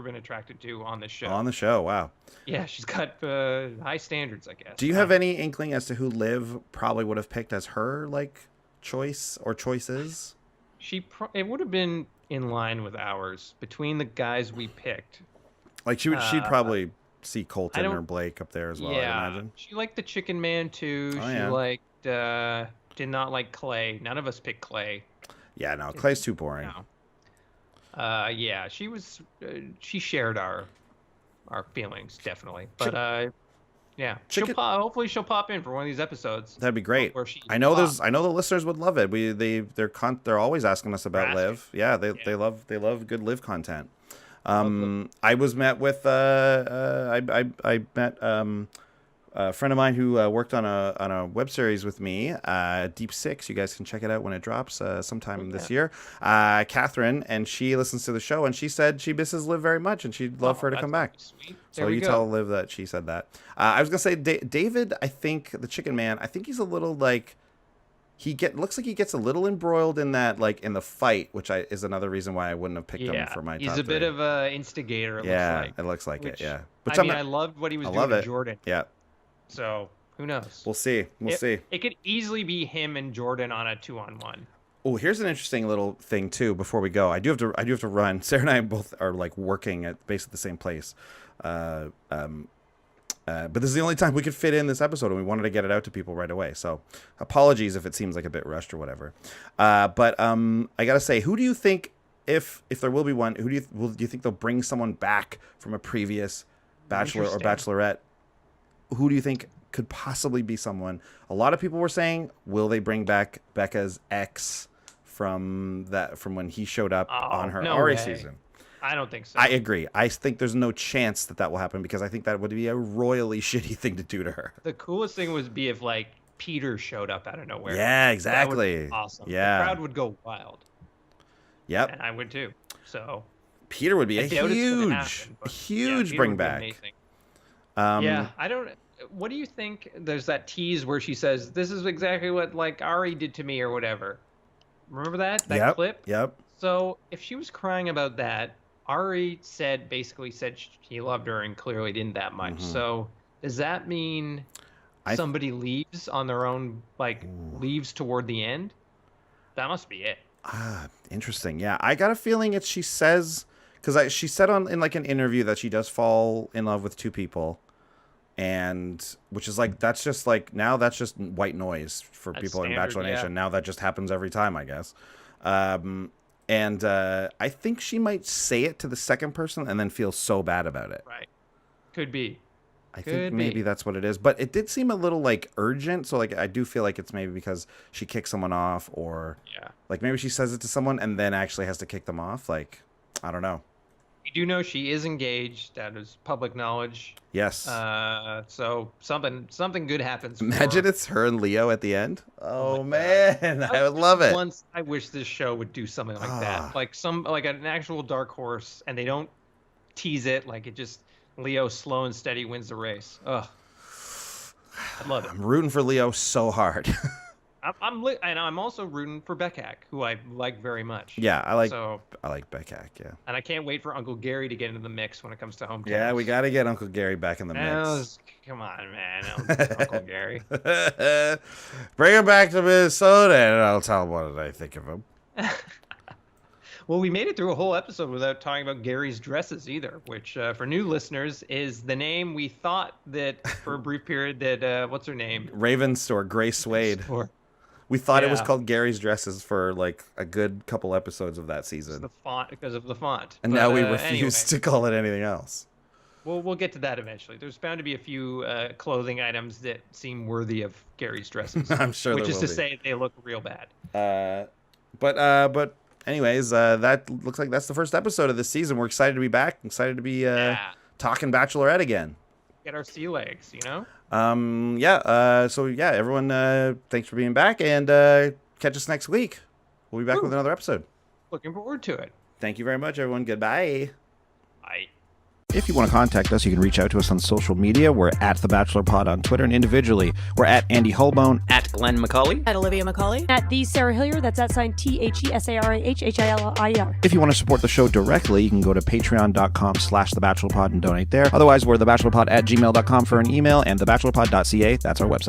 been attracted to on the show. On the show, wow. Yeah, she's got high standards, I guess. Do you have any inkling as to who Liv probably would have picked as her choice or choices? It would have been in line with ours between the guys we picked. Like she'd probably see Colton or Blake up there as well. Yeah, I imagine. She liked the Chicken Man too. Oh, she yeah. liked did not like Clay. None of us picked Clay. Yeah, no, Clay's too boring. No. Yeah, she was. She shared our feelings definitely, but yeah, hopefully she'll pop in for one of these episodes. That'd be great. I know the listeners would love it. They're always asking us about Liv. Yeah, they love good Liv content. I was met with I met a friend of mine who worked on a web series with me, Deep Six. You guys can check it out when it drops sometime this year. Catherine, and she listens to the show, and she said she misses Liv very much, and she'd love for her to come back. Sweet. So you tell Liv that she said that. I was gonna say David. I think the Chicken Man. I think he's a little like. Looks like he gets a little embroiled in that, in the fight, which is another reason why I wouldn't have picked him for my top He's a bit of an instigator. It looks like it. Yeah, but I loved what he was doing to Jordan. Yeah. So who knows? We'll see. It could easily be him and Jordan on a 2-on-1. Oh, here's an interesting little thing too. Before we go, I do have to run. Sarah and I both are working at basically the same place. But this is the only time we could fit in this episode, and we wanted to get it out to people right away. So apologies if it seems like a bit rushed or whatever. But I gotta say, who do you think, if there will be one, do you think they'll bring someone back from a previous Bachelor or Bachelorette? Who do you think could possibly be someone? A lot of people were saying, will they bring back Becca's ex from when he showed up on her Ari season? I don't think so. I agree. I think there's no chance that will happen, because I think that would be a royally shitty thing to do to her. The coolest thing would be if Peter showed up out of nowhere. Yeah, exactly. That would be awesome. Yeah. The crowd would go wild. Yep. And I would too. So Peter would be a huge bring back. Yeah, I don't. What do you think? There's that tease where she says, "This is exactly what Ari did to me" or whatever. Remember that clip? Yep. So if she was crying about that, Ari basically said he loved her and clearly didn't that much. Mm-hmm. So does that mean somebody leaves on their own, leaves toward the end? That must be it. Interesting. Yeah, I got a feeling she says, because she said in an interview that she does fall in love with two people, and which is that's just now that's just white noise for people in Bachelor Nation. Now that just happens every time, I guess. And I think she might say it to the second person and then feel so bad about it. Right. Could be. I think maybe that's what it is. But it did seem a little urgent. So I do feel like it's maybe because she kicked someone off, or maybe she says it to someone and then actually has to kick them off. I don't know. We do know she is engaged. That is public knowledge. Yes. So something good happens. Imagine it's her and Leo at the end. Oh man, I would love it. Once I wish this show would do something like that, like an actual dark horse, and they don't tease it. It just Leo slow and steady wins the race. Ugh. I love it. I'm rooting for Leo so hard. And I'm also rooting for Baccak, who I like very much. Yeah, I like Baccak, yeah. And I can't wait for Uncle Gary to get into the mix when it comes to home. Yeah, we got to get Uncle Gary back in the mix. Come on, man. Uncle Gary. Bring him back to Minnesota, and I'll tell him what I think of him. Well, we made it through a whole episode without talking about Gary's dresses either, which for new listeners is the name we thought that for a brief period that, what's her name? Ravenstor, Gray Suede. We thought it was called Gary's Dresses for like a good couple episodes of that season. Because of the font. And now we refuse to call it anything else. Well, we'll get to that eventually. There's bound to be a few clothing items that seem worthy of Gary's dresses. I'm sure there will be. Which is to say they look real bad. But anyways, that looks like that's the first episode of this season. We're excited to be back. Excited to be talking Bachelorette again. Get our sea legs, you know? So everyone, thanks for being back, and catch us next week. We'll be back with another episode. Looking forward to it. Thank you very much, everyone. Goodbye. Bye. If you want to contact us, you can reach out to us on social media. We're at The Bachelor Pod on Twitter, and individually, we're at Andy Holbone, At Glenn McCauley. At Olivia McCauley. At the Sarah Hillier, that's @ THESARAHHILIER. If you want to support the show directly, you can go to patreon.com/thebachelorpod and donate there. Otherwise, we're thebachelorpod@gmail.com for an email, and thebachelorpod.ca, that's our website.